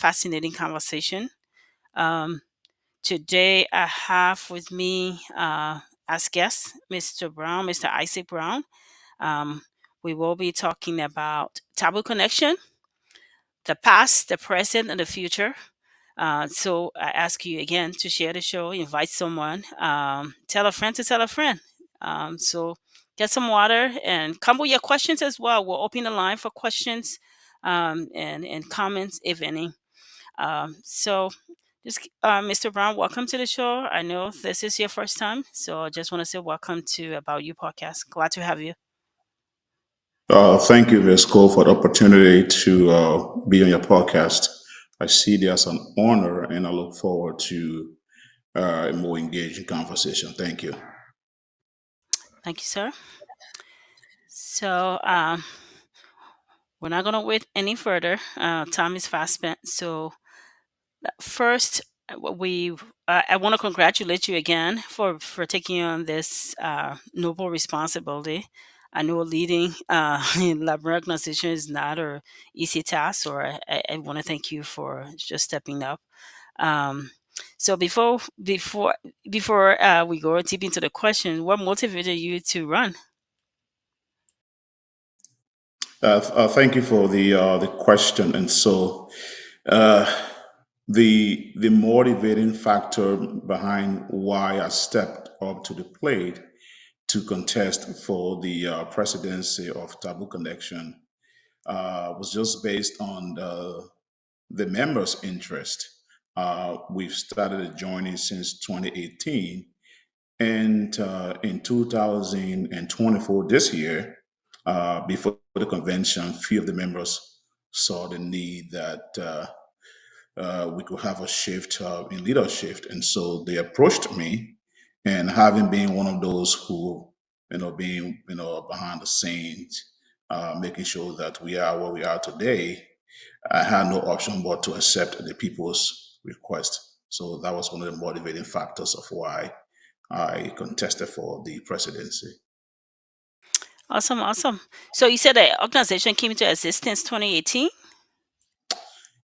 fascinating conversation. Um, Today, I have with me as guest Mr. Isaac Brown. Um, we will be talking about Taboo Connection, the past, the present, and the future. So I ask you again to share the show, invite someone, tell a friend to tell a friend. So get some water and come with your questions as well. We'll open the line for questions and comments, if any. So just Mr. Brown, welcome to the show. I know this is your first time, so I just want to say welcome to About You podcast. Glad to have you. Thank you, Ms. Cole, for the opportunity to be on your podcast. I see it as an honor, and I look forward to a more engaging conversation. Thank you. Thank you, sir. So we're not going to wait any further. Time is fast spent. So first, we I want to congratulate you again for taking on this noble responsibility. I know leading in lab organization is not an easy task, so I want to thank you for just stepping up. Um, so before we go deep into the question, what motivated you to run? Thank you for the question. And so, uh, the motivating factor behind why I stepped up to the plate to contest for the presidency of Taboo Connection was just based on the members' interest. We've started a journey since 2018, and in 2024, this year, before the convention, few of the members saw the need that we could have a shift in leadership, and so they approached me. And having been one of those who, being behind the scenes, making sure that we are where we are today, I had no option but to accept the people's request. So that was one of the motivating factors of why I contested for the presidency. Awesome, awesome. So you said the organization came into existence 2018.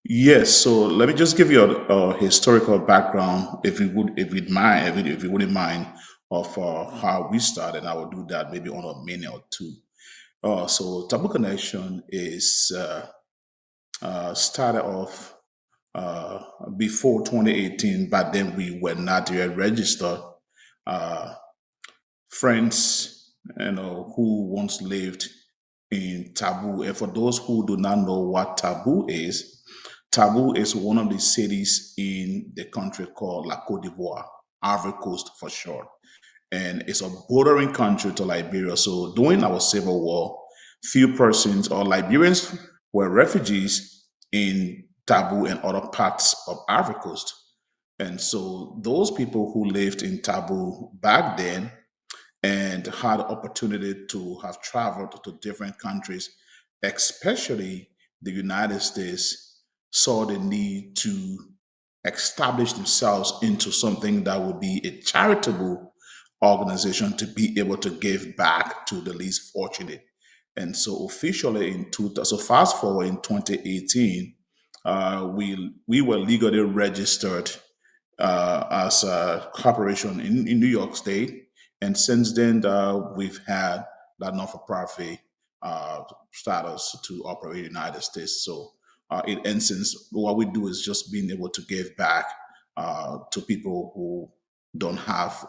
Yes, so let me just give you a historical background, if you wouldn't mind, of how we started. I will do that maybe on a minute or two. So Taboo Connection is started off uh, before 2018. But then we were not yet registered. Uh, Friends, who once lived in Taboo, and for those who do not know what Taboo is one of the cities in the country called La Côte d'Ivoire, Ivory Coast for short, and it's a bordering country to Liberia. So during our civil war, few persons or Liberians were refugees in Taboo and other parts of Ivory Coast. And so those people who lived in Taboo back then and had the opportunity to have traveled to different countries, especially the United States, saw the need to establish themselves into something that would be a charitable organization to be able to give back to the least fortunate. And so officially so fast forward in 2018, we were legally registered as a corporation in New York State. And since then, we've had that non-for-profit status to operate in the United States. So, in essence, what we do is just being able to give back to people who don't have,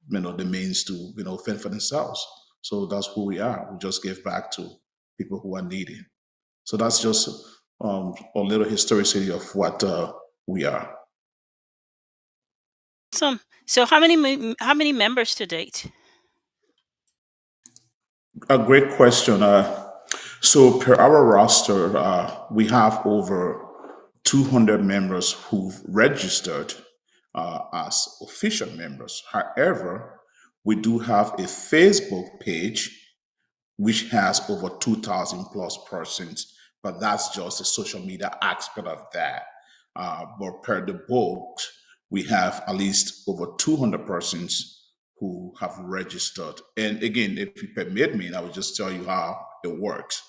the means to, fend for themselves. So that's who we are. We just give back to people who are needy. So that's just a little historicity of what we are. Awesome. So how many members to date? A great question. So per our roster, we have over 200 members who've registered as official members. However, we do have a Facebook page which has over 2,000 plus persons, but that's just the social media aspect of that. But per the book, we have at least over 200 persons who have registered. And again, if you permit me, I will just tell you how it works.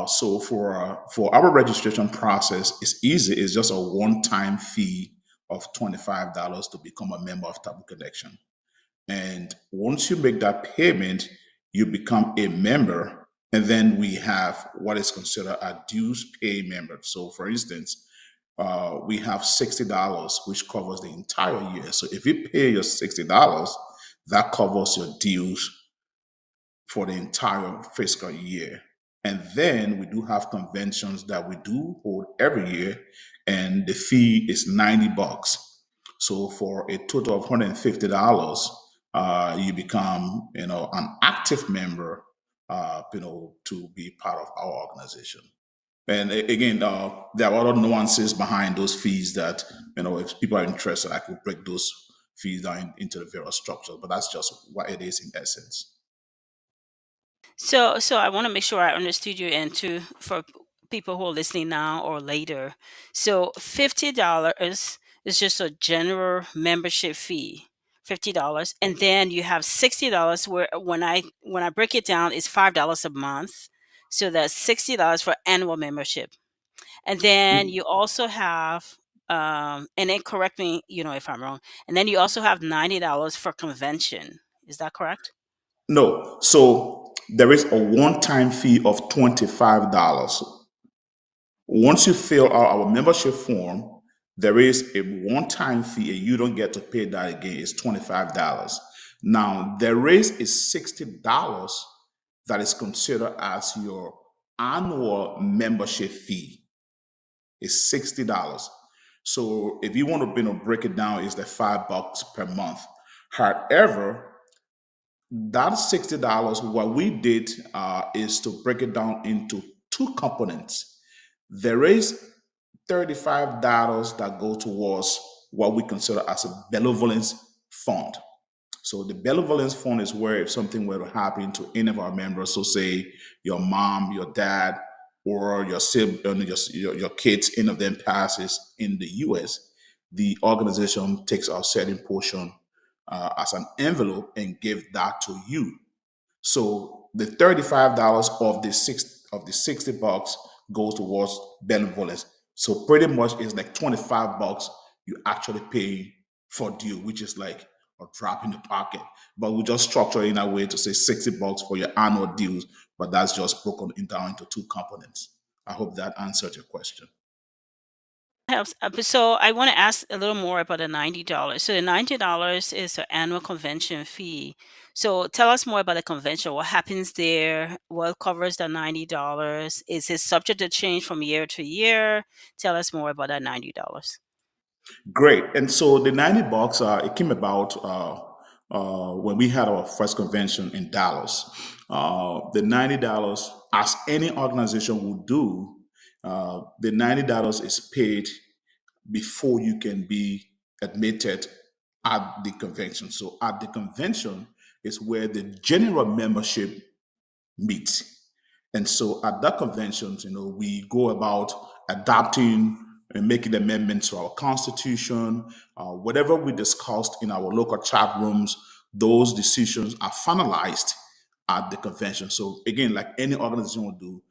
So for our registration process, it's easy. It's just a one-time fee of $25 to become a member of Taboo Connection. And once you make that payment, you become a member. And then we have what is considered a dues pay member. So, for instance, we have $60, which covers the entire year. So, if you pay your $60, that covers your dues for the entire fiscal year. And then we do have conventions that we do hold every year, and the fee is $90. So for a total of $150, you become, an active member, to be part of our organization. And again, there are other nuances behind those fees that, if people are interested, I could break those fees down into the various structures, but that's just what it is in essence. So I want to make sure I understood you, and to for people who are listening now or later. So $50 is just a general membership fee. $50, and then you have $60, where when I break it down, it's $5 a month. So that's $60 for annual membership. And then you also have, and then correct me, if I'm wrong. And then you also have $90 for convention. Is that correct? No. So there is a one-time fee of $25. Once you fill out our membership form, there is a one-time fee and you don't get to pay that again. It's $25. Now, there is a $60 that is considered as your annual membership fee. It's $60. So if you want to, break it down, it's the $5 per month. However, that $60, what we did is to break it down into two components. There is $35 that go towards what we consider as a benevolence fund. So the benevolence fund is where if something were to happen to any of our members, so say your mom, your dad, or your sibling, your kids, any of them passes in the U.S., the organization takes a certain portion as an envelope and give that to you. So the $35 of the $60 goes towards benevolence. So pretty much it's like $25 you actually pay for due, which is like a drop in the pocket. But we just structure it in a way to say $60 for your annual dues, but that's just broken down into two components. I hope that answered your question. Helps. But so I want to ask a little more about the $90. So the $90 is an annual convention fee. So tell us more about the convention. What happens there? What covers the $90? Is it subject to change from year to year? Tell us more about that $90. Great. And so the $90, it came about when we had our first convention in Dallas. The $90, as any organization would do, the $90 is paid before you can be admitted at the convention. So at the convention is where the general membership meet. And so at that conventions, we go about adapting and making amendments to our constitution. Whatever we discussed in our local chat rooms, those decisions are finalized at the convention. So again, like any organization would do,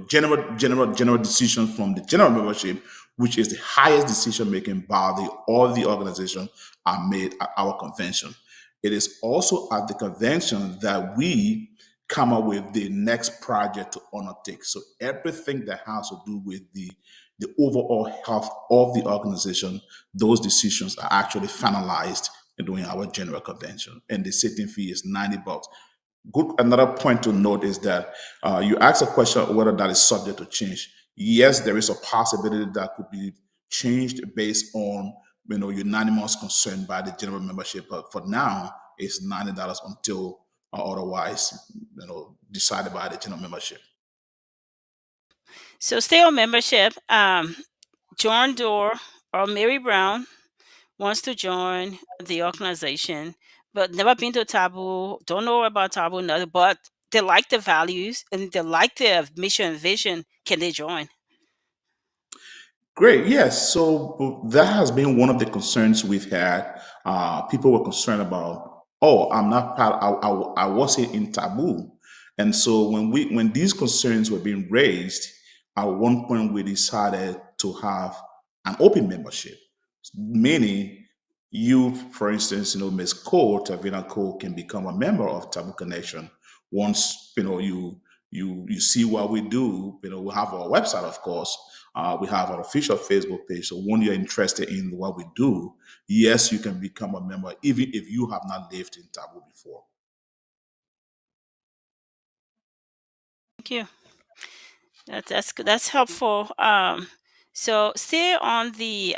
general decisions from the general membership, which is the highest decision making body of the organization, are made at our convention. It is also at the convention that we come up with the next project to undertake. So everything that has to do with the overall health of the organization, those decisions are actually finalized during our general convention. And the sitting fee is $90. Good. Another point to note is that you asked a question whether that is subject to change. Yes, there is a possibility that could be changed based on unanimous consent by the general membership. But for now, it's $90 until otherwise decided by the general membership. So stay on membership. John Doe or Mary Brown wants to join the organization, but never been to Taboo, don't know about Taboo, nothing, but they like the values and they like the mission and vision. Can they join? Great. Yes. So that has been one of the concerns we've had. People were concerned about, oh, I'm not part. I wasn't in Taboo, And so when these concerns were being raised, at one point we decided to have an open membership, meaning you, for instance, Miss Cole, Tavina Cole, can become a member of Taboo Connection once you see what we do. We have our website, of course. We have our official Facebook page. So when you're interested in what we do, yes, you can become a member, even if you have not lived in Taboo before. Thank you. That's helpful. So stay on the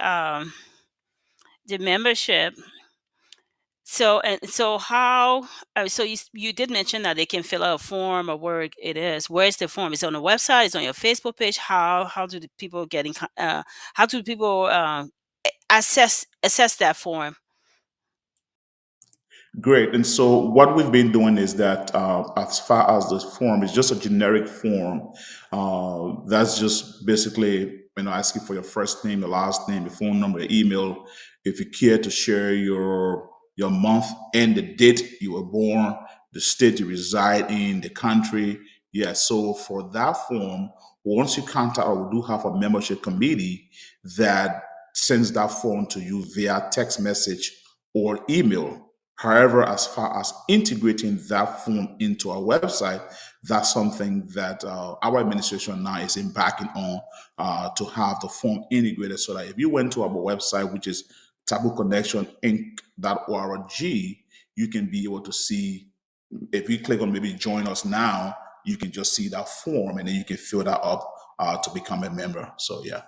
membership. So how? So you did mention that they can fill out a form or where it is. Where is the form? Is it on the website? Is it on your Facebook page? How do the people get in? How do people assess that form? Great. And so what we've been doing is that as far as the form is just a generic form, that's just basically asking for your first name, your last name, your phone number, your email. If you care to share your month and the date you were born, the state you reside in, the country. Yeah. So for that form, once you contact, or we do have a membership committee that sends that form to you via text message or email. However, as far as integrating that form into our website, that's something that our administration now is embarking on to have the form integrated so that if you went to our website, which is tabooconnection.inc.org, you can be able to see, if you click on maybe join us now, you can just see that form and then you can fill that up to become a member. So, yeah.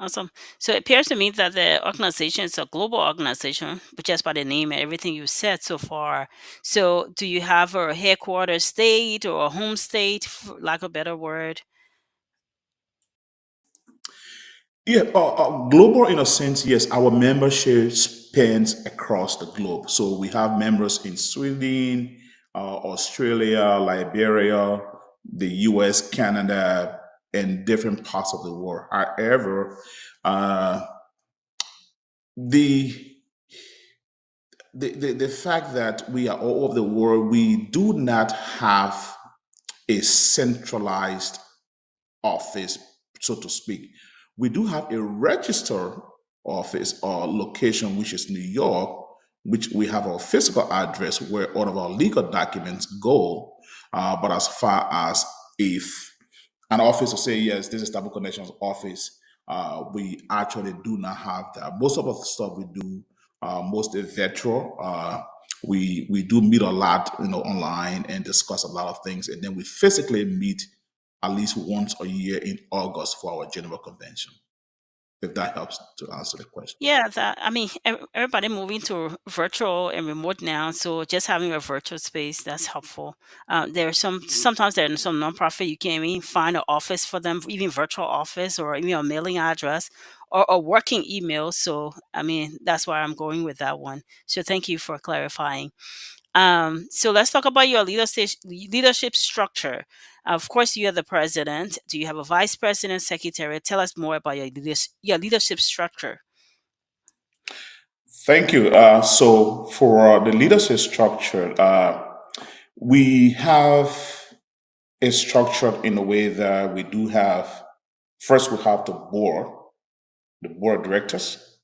Awesome. So it appears to me that the organization is a global organization, but just by the name and everything you said so far. So do you have a headquarters state or a home state, for lack of a better word? Yeah, global in a sense, yes. Our membership spans across the globe. So we have members in Sweden, Australia, Liberia, the US, Canada, and different parts of the world. However, uh, the, the fact that we are all over the world, we do not have a centralized office, so to speak. We do have a registered office or location, which is New York, which we have our physical address where all of our legal documents go. But as far as if an office will say, yes, this is Double Connections office, we actually do not have that. Most of the stuff we do, mostly virtual. We do meet a lot, online and discuss a lot of things, and then we physically meet at least once a year in August for our general convention. If that helps to answer the question. Yeah, that I mean, everybody moving to virtual and remote now, so just having a virtual space that's helpful. There are sometimes there are some nonprofit you can't even find an office for them, even virtual office or even a mailing address or a working email. So I mean, that's why I'm going with that one. So thank you for clarifying. So let's talk about your leadership structure. Of course, you are the president. Do you have a vice president, secretary? Tell us more about your leadership structure. Thank you. So for the leadership structure, we have it structured in a way that we do have, first we have the board of directors,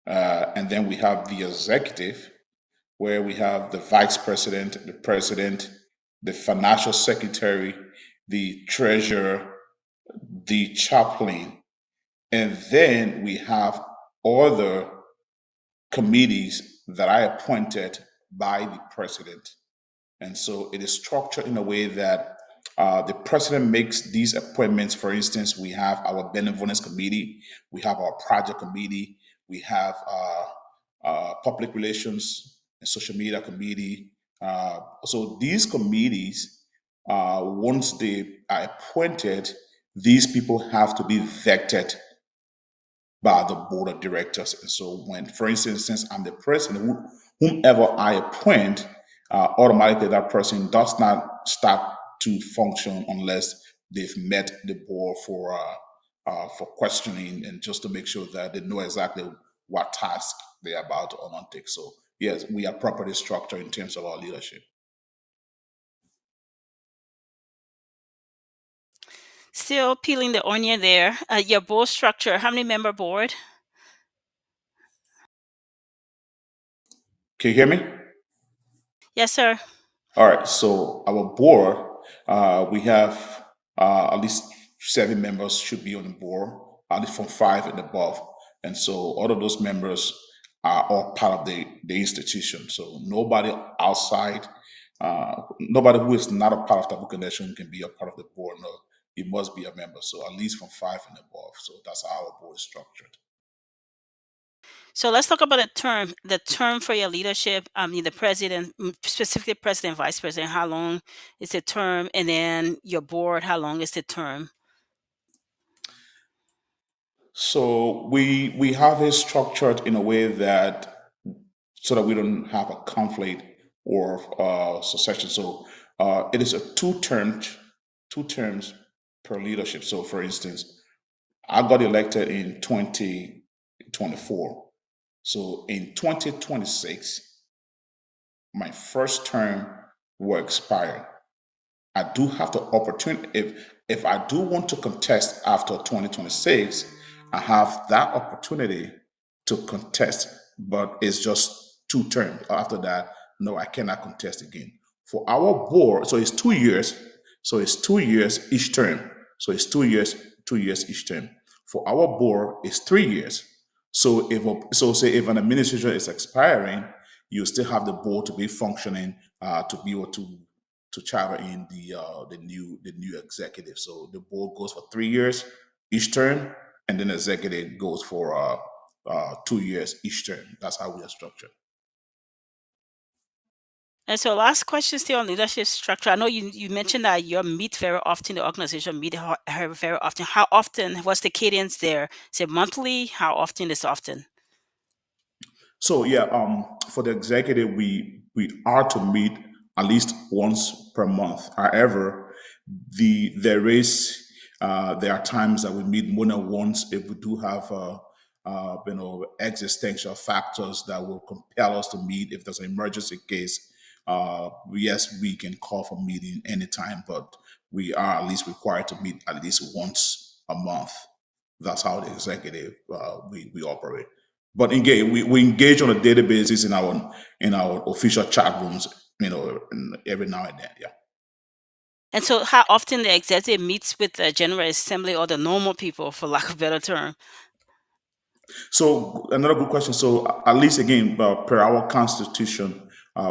and then we have the executive, where we have the vice president, the president, the financial secretary, the treasurer, the chaplain, and then we have other committees that are appointed by the president. And so it is structured in a way that the president makes these appointments. For instance, we have our benevolence committee, we have our project committee, we have public relations and social media committee. So these committees, once they are appointed, these people have to be vetted by the board of directors. And so, when, for instance, since I'm the president, whomever I appoint, automatically that person does not start to function unless they've met the board for questioning and just to make sure that they know exactly what task they're about to undertake. So, yes, we are properly structured in terms of our leadership. Still peeling the onion there. Your board structure, how many member board? Can you hear me? Yes, sir. All right, so our board, we have at least 7 members should be on the board, at least from 5 and above. And so all of those members are all part of the institution. So nobody outside, nobody who is not a part of Taboo Connection can be a part of the board. No, you must be a member. So at least from 5 and above. So that's how our board is structured. So let's talk about the term for your leadership. I mean, the president, specifically president, vice president, how long is the term? And then your board, how long is the term? So we have it structured in a way that so that we don't have a conflict or succession. So it is a two terms per leadership. So for instance, I got elected in 2024. So in 2026, my first term will expire. I do have the opportunity if I do want to contest after 2026, I have that opportunity to contest, but it's just 2 terms. After that, no, I cannot contest again. For our board, so it's 2 years. So it's 2 years each term. So it's 2 years each term. For our board, it's 3 years. So say if an administration is expiring, you still have the board to be functioning to be able to charter in the new executive. So the board goes for 3 years each term, and then executive goes for 2 years each term. That's how we are structured. And so last question still on leadership structure. I know you mentioned that you meet very often, the organization meet very often. How often? What's the cadence there? Is it monthly? How often is often? So yeah, for the executive, we are to meet at least once per month. However, there are times that we meet more than once if we do have existential factors that will compel us to meet. If there's an emergency case, yes, we can call for meeting anytime, but we are at least required to meet at least once a month. That's how the executive we operate. But we engage on a daily basis in our official chat rooms, every now and then. Yeah. And so how often the executive meets with the General Assembly or the normal people, for lack of a better term? So another good question. So at least again, per our constitution,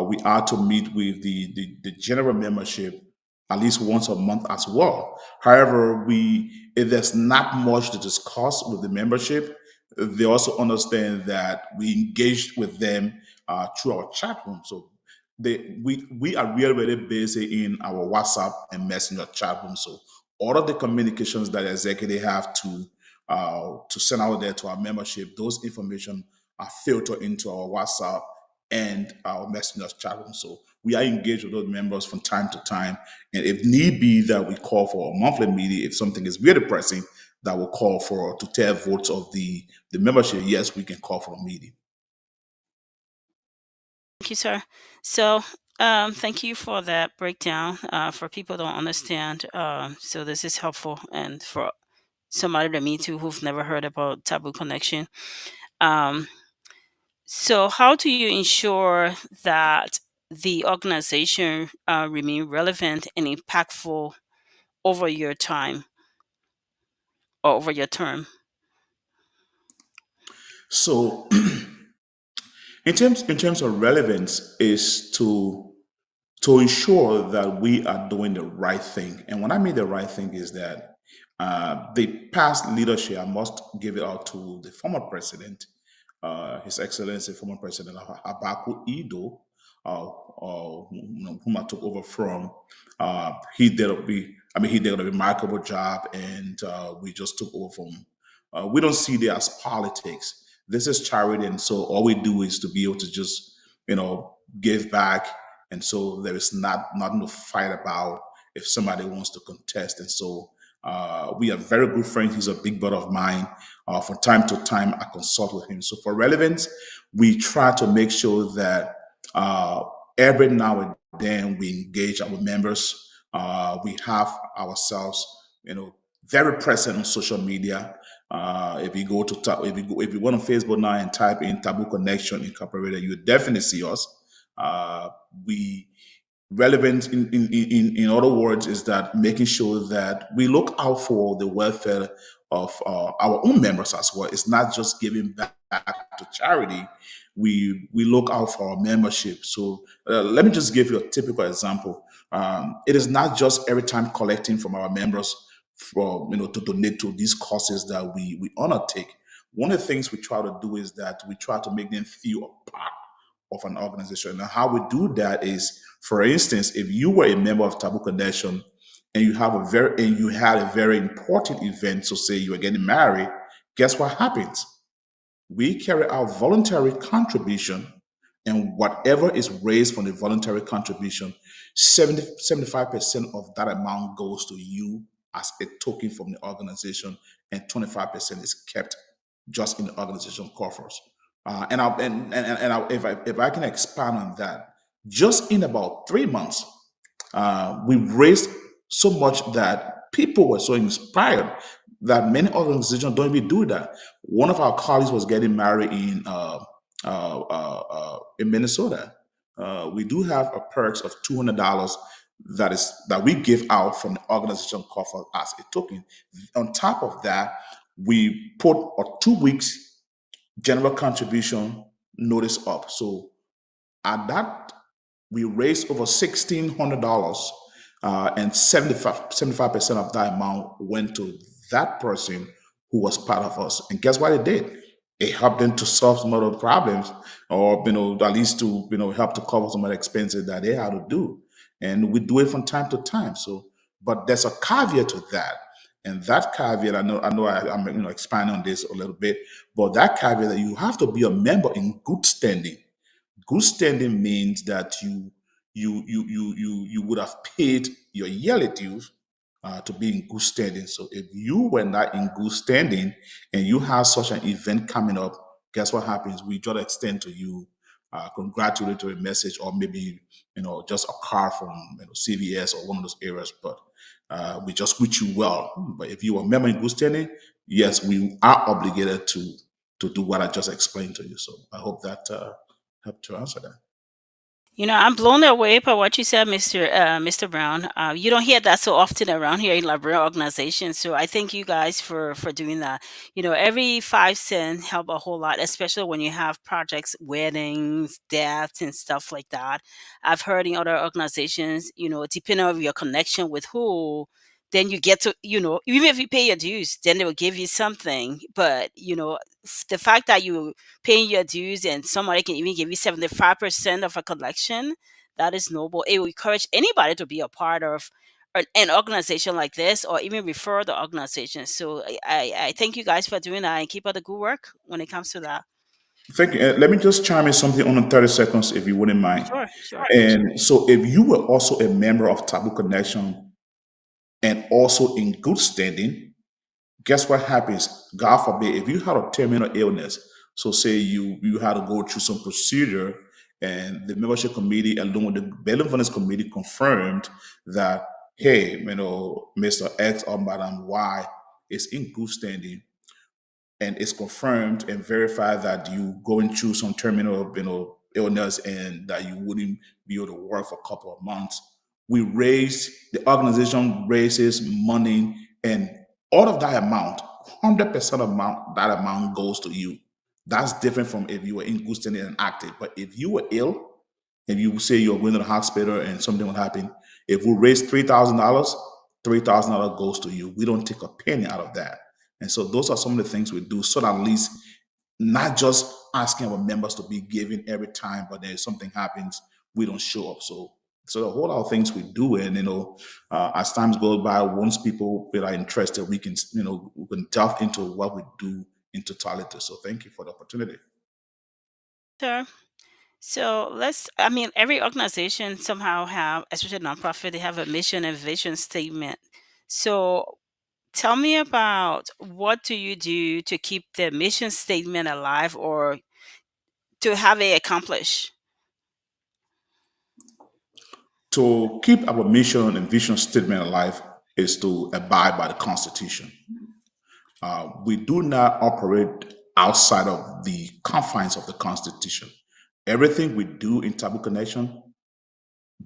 we are to meet with the general membership at least once a month as well. However, if there's not much to discuss with the membership, they also understand that we engage with them through our chat room. So we are really, really busy in our WhatsApp and Messenger chat room. So all of the communications that executive have to send out there to our membership, those information are filtered into our WhatsApp and our Messenger chat room. So we are engaged with those members from time to time. And if need be that we call for a monthly meeting, if something is really pressing, that will call for to tell votes of the membership, yes, we can call for a meeting. Thank you, sir. So, thank you for that breakdown. For people who don't understand, so this is helpful, and for somebody to me too who've never heard about Taboo Connection. Um, so, how do you ensure that the organization remain relevant and impactful over your time or over your term? So in terms of relevance is to ensure that we are doing the right thing. And when I mean the right thing is that the past leadership, I must give it out to the former president, His Excellency, former President Abaku Ido, whom I took over from. He did a remarkable job, and we just took over from. We don't see it as politics. This is charity, and so all we do is to be able to just, give back, and so there is nothing to fight about if somebody wants to contest, and so we are very good friends. He's a big brother of mine. From time to time, I consult with him. So for relevance, we try to make sure that uh, every now and then we engage our members. We have ourselves, very present on social media. If you go on Facebook now and type in Taboo Connection Incorporated, you definitely see us. We relevant in other words is that making sure that we look out for the welfare of our own members as well. It's not just giving back to charity. We look out for our membership. So let me just give you a typical example. It is not just every time collecting from our members for to donate to these causes that we undertake. One of the things we try to do is that we try to make them feel a part of an organization. And how we do that is, for instance, if you were a member of Taboo Connection and you had a very important event, so say you were getting married, guess what happens? We carry out voluntary contribution, and whatever is raised from the voluntary contribution, 75% of that amount goes to you as a token from the organization, and 25% is kept just in the organization coffers. If I can expand on that, just in about 3 months, we raised so much that people were so inspired that many organizations don't even do that. One of our colleagues was getting married in Minnesota. We do have a perks of $200 that we give out from the organization cover as a token. On top of that, we put a 2 weeks general contribution notice up. So at that, we raised over $1,600, and 75% of that amount went to that person who was part of us. And guess what it did? It helped them to solve some of the problems, or at least to help to cover some of the expenses that they had to do. And we do it from time to time. So, but there's a caveat to that. And that caveat, I'm expanding on this a little bit, but that caveat that you have to be a member in good standing. Good standing means that you would have paid your yearly dues to be in good standing. So if you were not in good standing and you have such an event coming up, guess what happens? We just extend to you congratulatory message, or maybe just a card from CVS or one of those areas. But we just wish you well. But if you are a member in good standing, yes, we are obligated to do what I just explained to you. So I hope that helped to answer that. I'm blown away by what you said, Mr. Brown. You don't hear that so often around here in Liberia organizations. So I thank you guys for doing that. Every 5 cent help a whole lot, especially when you have projects, weddings, deaths, and stuff like that. I've heard in other organizations, depending on your connection with who, then you get to, even if you pay your dues, then they will give you something. But the fact that you paying your dues and somebody can even give you 75% of a collection, that is noble. It will encourage anybody to be a part of an organization like this, or even refer the organization. So I thank you guys for doing that, and keep up the good work when it comes to that. Thank you. Let me just chime in something on in 30 seconds, if you wouldn't mind. Sure, sure. And so, if you were also a member of Taboo Connection and also in good standing, guess what happens? God forbid, if you had a terminal illness, so say you had to go through some procedure, and the membership committee along with the benevolence committee confirmed that, hey, Mr. X or Madam Y is in good standing, and it's confirmed and verified that you going through some terminal illness and that you wouldn't be able to work for a couple of months, the organization raises money, and all of that amount, 100% of that amount goes to you. That's different from if you were in good standing and active. But if you were ill and you say you're going to the hospital and something will happen, if we raise $3,000, $3,000 goes to you. We don't take a penny out of that. And so those are some of the things we do, so that at least not just asking our members to be giving every time, but then if something happens, we don't show up. So a whole lot of things we do, and as times goes by, once people that are interested, we can delve into what we do in totality. So thank you for the opportunity. Sure. So I mean, every organization somehow have, especially nonprofit, they have a mission and vision statement. So tell me about, what do you do to keep the mission statement alive, or to have it accomplished? To keep our mission and vision statement alive, is to abide by the Constitution. We do not operate outside of the confines of the Constitution. Everything we do in Taboo Connection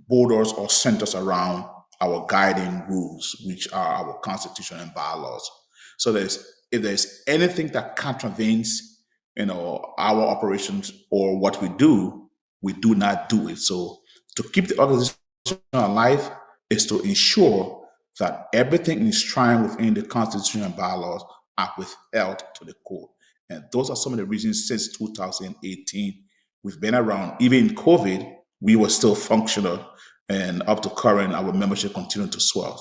borders or centers around our guiding rules, which are our constitution and bylaws. So if there's anything that contravenes, our operations or what we do not do it. So to keep the organization alive is to ensure that everything enshrined within the constitution and bylaws are withheld to the court. And those are some of the reasons since 2018 we've been around. Even in COVID, we were still functional, and up to current, our membership continued to swell.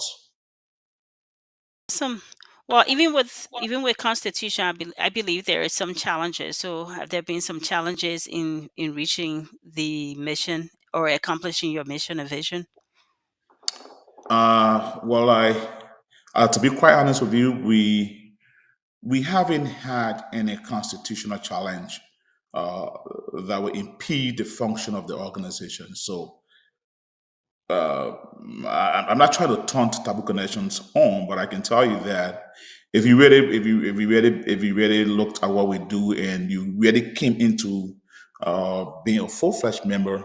Some Well, even with constitution, I believe there are some challenges. So have there been some challenges in reaching the mission or accomplishing your mission and vision? Well, to be quite honest with you, we haven't had any constitutional challenge uh, that would impede the function of the organization. So I'm not trying to taunt Taboo Connections on, but I can tell you that if you really looked at what we do and you really came into being a full fledged member,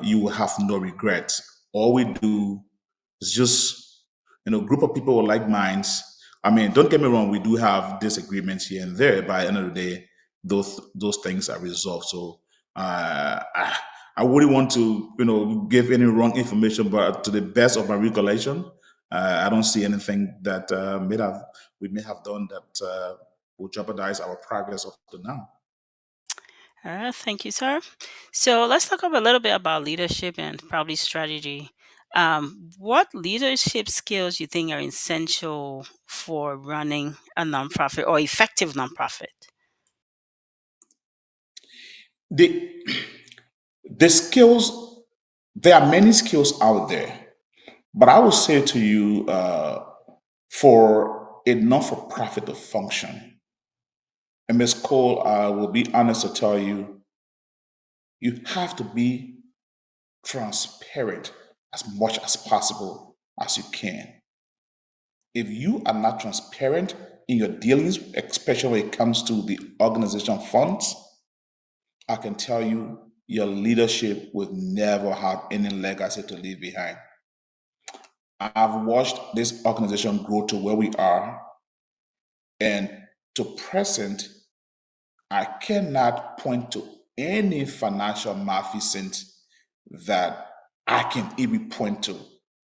you will have no regrets. All we do is just group of people with like minds. I mean, don't get me wrong, we do have disagreements here and there, but at the end of the day, those things are resolved. So I wouldn't want to, give any wrong information, but to the best of my recollection, I don't see anything that we may have done that will jeopardize our progress up to now. Thank you, sir. So let's talk a little bit about leadership and probably strategy. What leadership skills you think are essential for running a nonprofit or effective nonprofit? The the skills, there are many skills out there, but I would say to you, for a not-for-profit to function, and Ms. Cole, I will be honest to tell you, you have to be transparent as much as possible as you can. If you are not transparent in your dealings, especially when it comes to the organization funds, I can tell you your leadership will never have any legacy to leave behind. I've watched this organization grow to where we are, and to present, I cannot point to any financial malfeasance that I can even point to.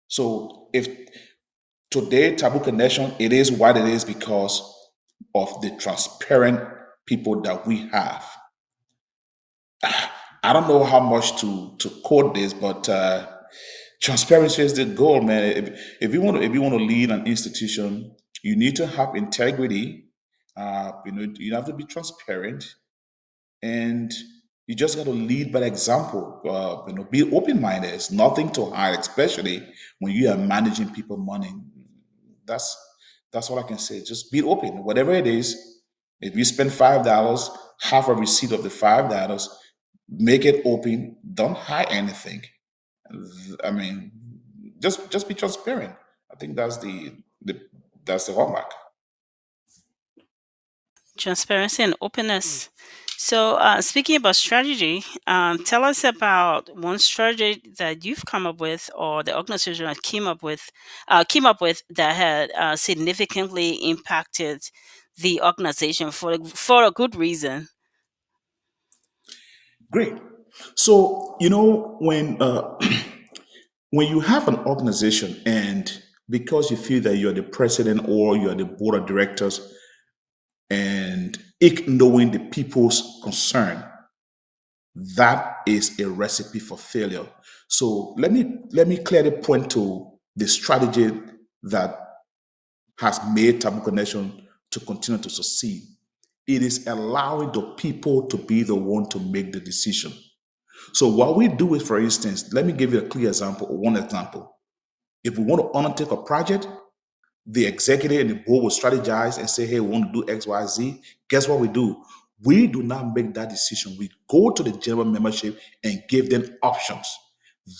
So if today Taboo Connection, it is what it is because of the transparent people that we have. I don't know how much to quote this, but transparency is the goal, man. If you want to lead an institution, you need to have integrity. You have to be transparent, and you just got to lead by example. Be open minded. It's nothing to hide, especially when you are managing people money. That's that's all I can say. Just be open, whatever it is. If you spend $5, have a receipt of the $5. Make it open. Don't hide anything. I mean, just be transparent. I think the that's the hallmark. Transparency and openness. So, speaking about strategy, tell us about one strategy that you've come up with, or the organization that came up with that had significantly impacted the organization for a good reason. Great. So when you have an organization and because you feel that you're the president or you're the board of directors and ignoring the people's concern, that is a recipe for failure. So let me clearly point to the strategy that has made Taboo Connection to continue to succeed. It is allowing the people to be the one to make the decision. So what we do is, for instance, let me give you a clear example, one example. If we want to undertake a project, the executive and the board will strategize and say, hey, we want to do X, Y, Z. Guess what we do? We do not make that decision. We go to the general membership and give them options.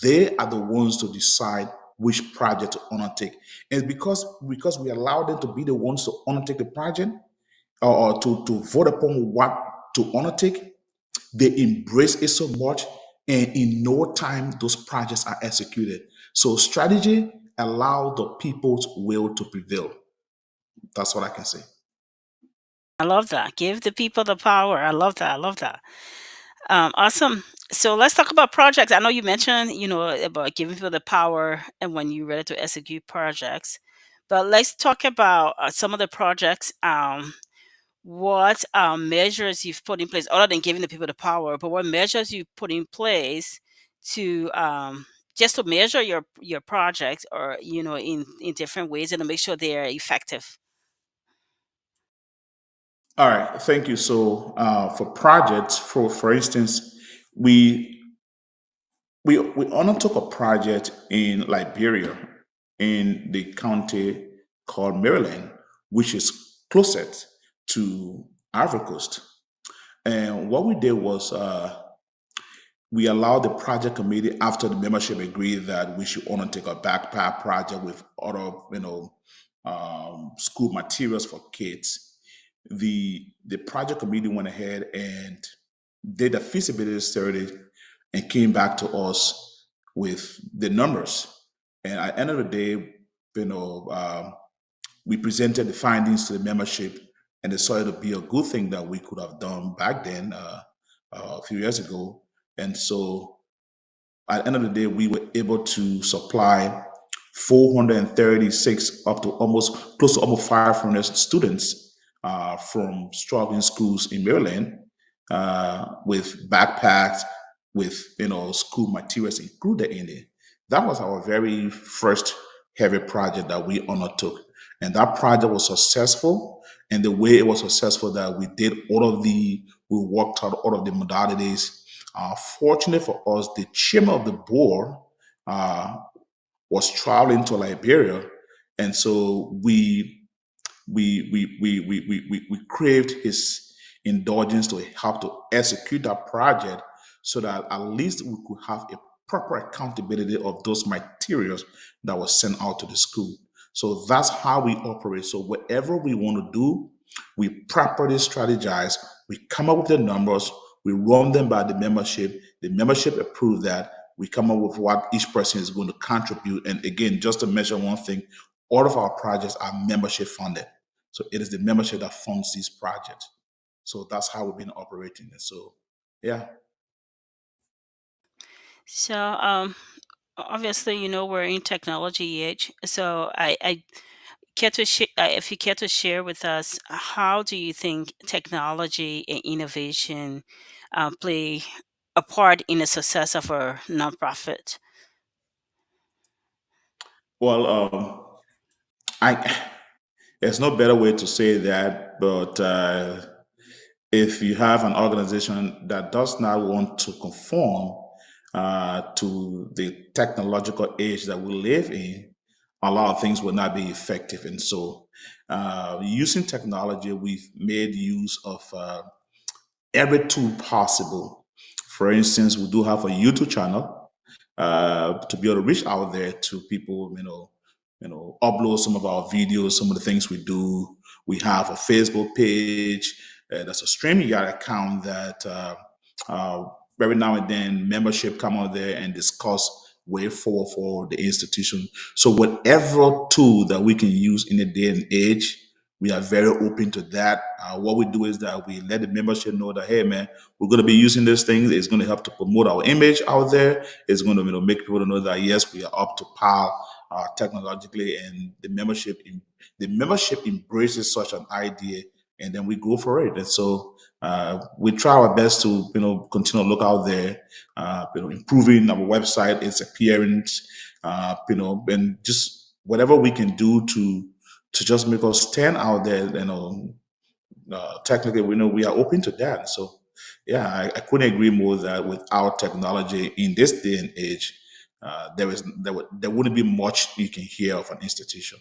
They are the ones to decide which project to undertake. And because we allow them to be the ones to undertake the project, or to vote upon what to undertake, they embrace it so much, and in no time those projects are executed. So strategy allow the people's will to prevail. That's what I can say. I love that. Give the people the power. I love that. I love that. Awesome. So let's talk about projects. I know you mentioned, about giving people the power and when you're ready to execute projects. But let's talk about some of the projects. What measures you've put in place, other than giving the people the power, but what measures you put in place to just to measure your projects, or in different ways, and to make sure they are effective. All right, thank you. So for projects, for instance, we we undertook a project in Liberia, in the county called Maryland, which is closest to Ivory Coast. And what we did was we allowed the project committee, after the membership agreed that we should undertake a backpack project with other, school materials for kids. The project committee went ahead and did a feasibility study and came back to us with the numbers. And at the end of the day, you know, um, we presented the findings to the membership, and they saw it to be a good thing that we could have done back then, a few years ago. And so at the end of the day, we were able to supply 436 up to almost close to almost 500 students from struggling schools in Maryland with backpacks, with school materials included in it. That was our very first heavy project that we undertook, and that project was successful. And the way it was successful, that we worked out all of the modalities. Fortunate for us, the chairman of the board uh, was traveling to Liberia, and so we craved his indulgence to help to execute that project, so that at least we could have a proper accountability of those materials that was sent out to the school. So that's how we operate. So whatever we want to do, we properly strategize, we come up with the numbers, we run them by the membership approve that, we come up with what each person is going to contribute. And again, just to mention one thing, all of our projects are membership funded. So it is the membership that funds these projects. So that's how we've been operating it. So yeah. So obviously, we're in technology age. So I care to if you care to share with us, how do you think technology and innovation play a part in the success of a nonprofit? Well, I there's no better way to say that, but if you have an organization that does not want to conform to the technological age that we live in, a lot of things will not be effective. And so, using technology, we've made use of every tool possible. For instance, we do have a YouTube channel to be able to reach out there to people, upload some of our videos, some of the things we do. We have a Facebook page. That's a StreamYard account that uh, every now and then membership come out there and discuss way forward for the institution. So whatever tool that we can use in the day and age, we are very open to that. What we do is that we let the membership know that, hey, man, we're going to be using this thing. It's going to help to promote our image out there. It's going to, make people know that yes, we are up to par technologically, and the membership embraces such an idea, and then we go for it. And so we try our best to, continue to look out there, improving our website, its appearance, and just whatever we can do to just make us stand out there. Technically, we know we are open to that. So, yeah, I couldn't agree more that without technology in this day and age, there wouldn't be much you can hear of an institution.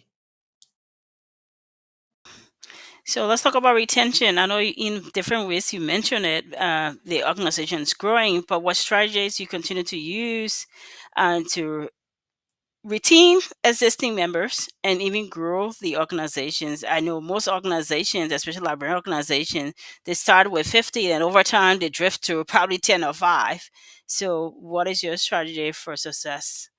So let's talk about retention. I know in different ways you mentioned it. The organization is growing, but what strategies you continue to use and to retain existing members and even grow the organizations. I know most organizations, especially library organizations, they start with 50 and over time they drift to probably 10 or 5. So what is your strategy for success?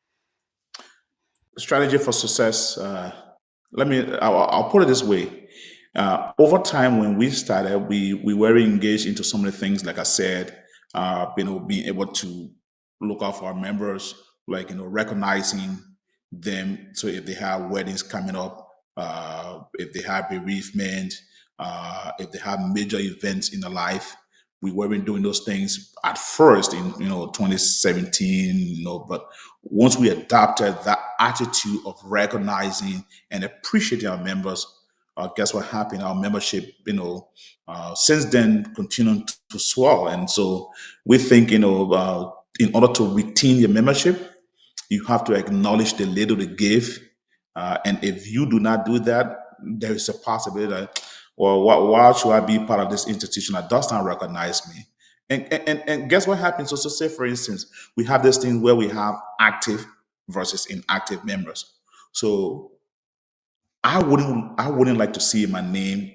Strategy for success. I'll put it this way. Over time, when we started, we were engaged into some of the things, like I said, being able to look out for our members, like recognizing them. So if they have weddings coming up, if they have bereavement, if they have major events in their life, we weren't doing those things at first in 2017, but once we adopted that attitude of recognizing and appreciating our members, guess what happened? Our membership, since then continued to swell. And so we think, in order to retain your membership, you have to acknowledge the little they give. And if you do not do that, there is a possibility that, well, why should I be part of this institution that does not recognize me? And guess what happens? So say, for instance, we have this thing where we have active versus inactive members. So I wouldn't like to see my name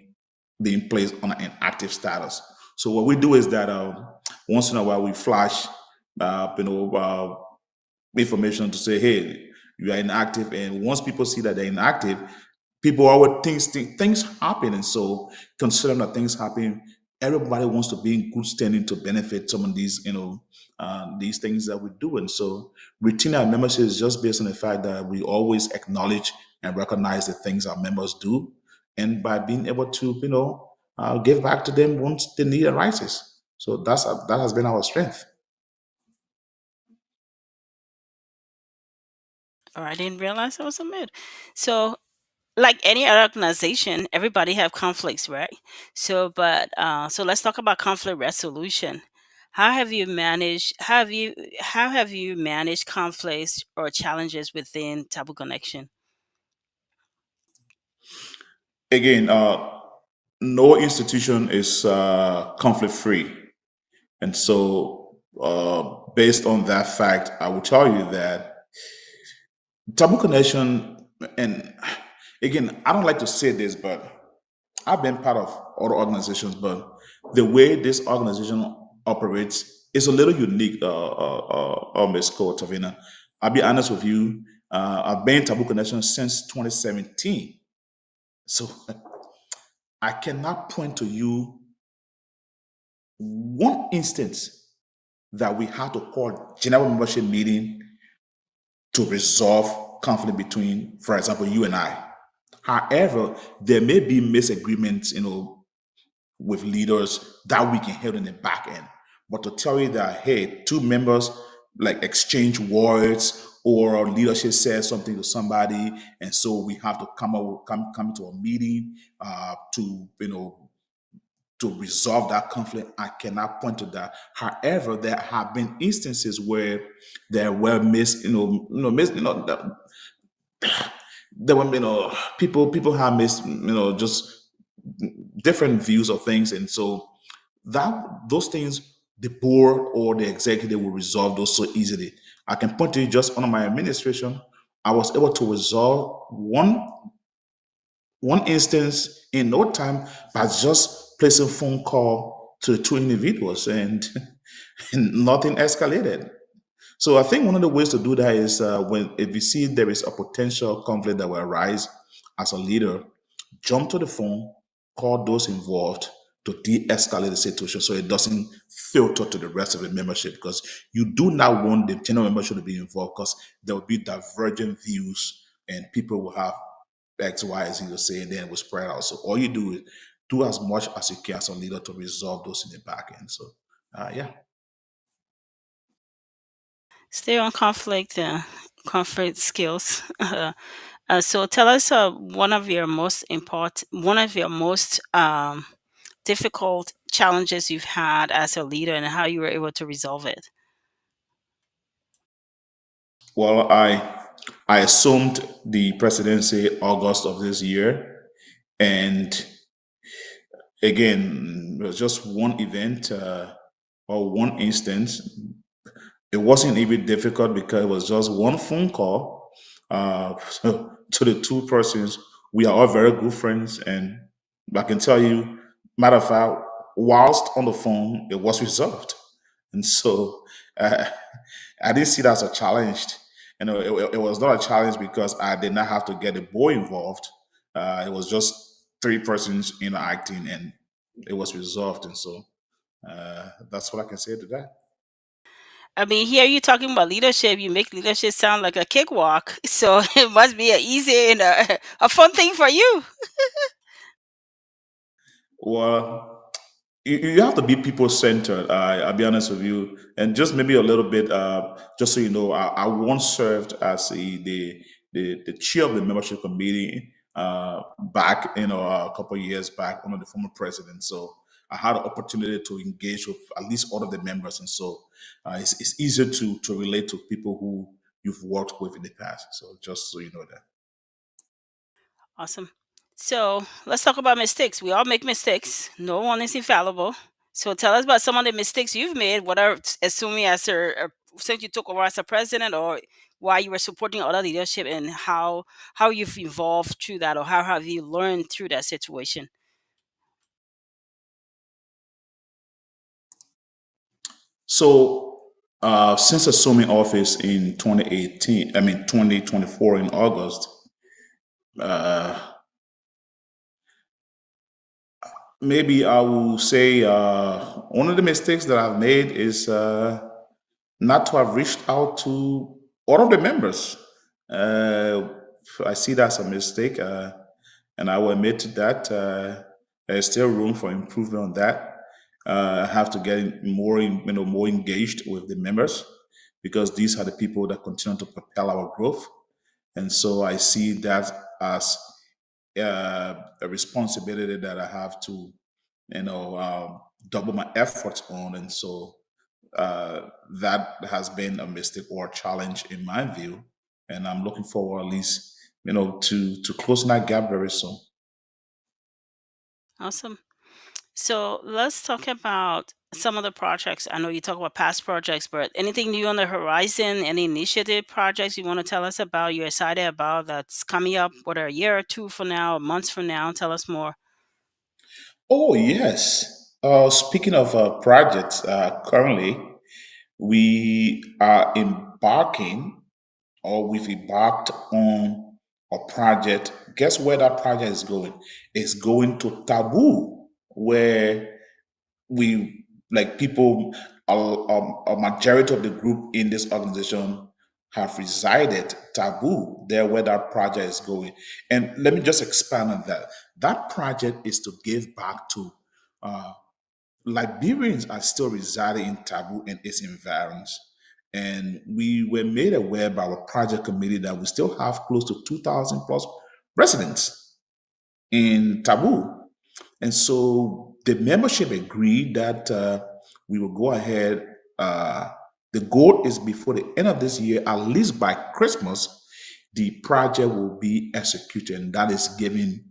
being placed on an inactive status. So what we do is that once in a while we flash, information to say, hey, you are inactive. And once people see that they're inactive, people always think things happen. And so considering that things happen, everybody wants to be in good standing to benefit some of these things that we do. And so retaining our membership is just based on the fact that we always acknowledge and recognize the things our members do. And by being able to, give back to them once the need arises. So that has been our strength. Or I didn't realize I was a mid. So like any other organization, everybody have conflicts, right? So let's talk about conflict resolution. How have you managed conflicts or challenges within Taboo Connection? Again, no institution is conflict free. And so, based on that fact, I will tell you that Taboo Connection, and again, I don't like to say this, but I've been part of other organizations, but the way this organization operates is a little unique, Ms. Tavina. I'll be honest with you. I've been in Taboo Connection since 2017. So I cannot point to you one instance that we had to call general membership meeting to resolve conflict between, for example, you and I. However, there may be misagreements, with leaders that we can handle in the back end. But to tell you that, hey, two members like exchange words or leadership says something to somebody, and so we have to come to a meeting to resolve that conflict. I cannot point to that. However, there have been instances where there were there were people have just different views of things, and so that those things the board or the executive will resolve those so easily. I can point to you just under my administration. I was able to resolve one instance in no time by just placing a phone call to two individuals, and, and nothing escalated. So I think one of the ways to do that is when if you see there is a potential conflict that will arise as a leader, jump to the phone, call those involved to de-escalate the situation so it doesn't filter to the rest of the membership, because you do not want the general membership to be involved because there will be divergent views and people will have X, Y, Z to say, and then it will spread out. So all you do is do as much as you can as a leader to resolve those in the back end. So yeah. Stay on conflict skills. So tell us one of your most difficult challenges you've had as a leader and how you were able to resolve it. Well, I assumed the presidency August of this year, and again, it was just one event or one instance. It wasn't even difficult because it was just one phone call. So to the two persons, we are all very good friends, and I can tell you, matter of fact, whilst on the phone, it was resolved, and so uh, I didn't see that as a challenge. It was not a challenge because I did not have to get a boy involved. It was just three persons interacting, and it was resolved, and so that's what I can say to that. I mean, here you talking about leadership. You make leadership sound like a cakewalk. So it must be a easy and a fun thing for you. Well, you have to be people centered. I'll be honest with you, and just maybe a little bit, just so you know, I once served as the chair of the membership committee back, a couple of years back under the former president. So I had an opportunity to engage with at least all of the members, and so it's easier to relate to people who you've worked with in the past. So just so you know that. Awesome. So let's talk about mistakes. We all make mistakes. No one is infallible. So tell us about some of the mistakes you've made. What are assuming as since you took over as a president, or why you were supporting other leadership, and how you've evolved through that, or how have you learned through that situation? So, since assuming office in 2018, I mean 2024 in August, uh, maybe I will say one of the mistakes that I've made is not to have reached out to all of the members. Uh, I see that's a mistake, and I will admit to that. There's still room for improvement on that. I have to get more, more engaged with the members because these are the people that continue to propel our growth. And so I see that as a responsibility that I have to, double my efforts on. And so that has been a mistake or a challenge in my view. And I'm looking forward at least, to closing that gap very soon. Awesome. So let's talk about some of the projects. I know you talk about past projects, but anything new on the horizon, any initiative projects you want to tell us about, you're excited about that's coming up, whether a year or two from now, months from now? Tell us more. Oh, yes. Speaking of projects, currently we are embarking or we've embarked on a project. Guess where that project is going? It's going to Taboo, where we like people, a majority of the group in this organization have resided Taboo, there where that project is going. And let me just expand on that. That project is to give back to uh, Liberians are still residing in Taboo and its environs. And we were made aware by our project committee that we still have close to 2,000 plus residents in Taboo. And so the membership agreed that we will go ahead. The goal is before the end of this year, at least by Christmas, the project will be executed. And that is giving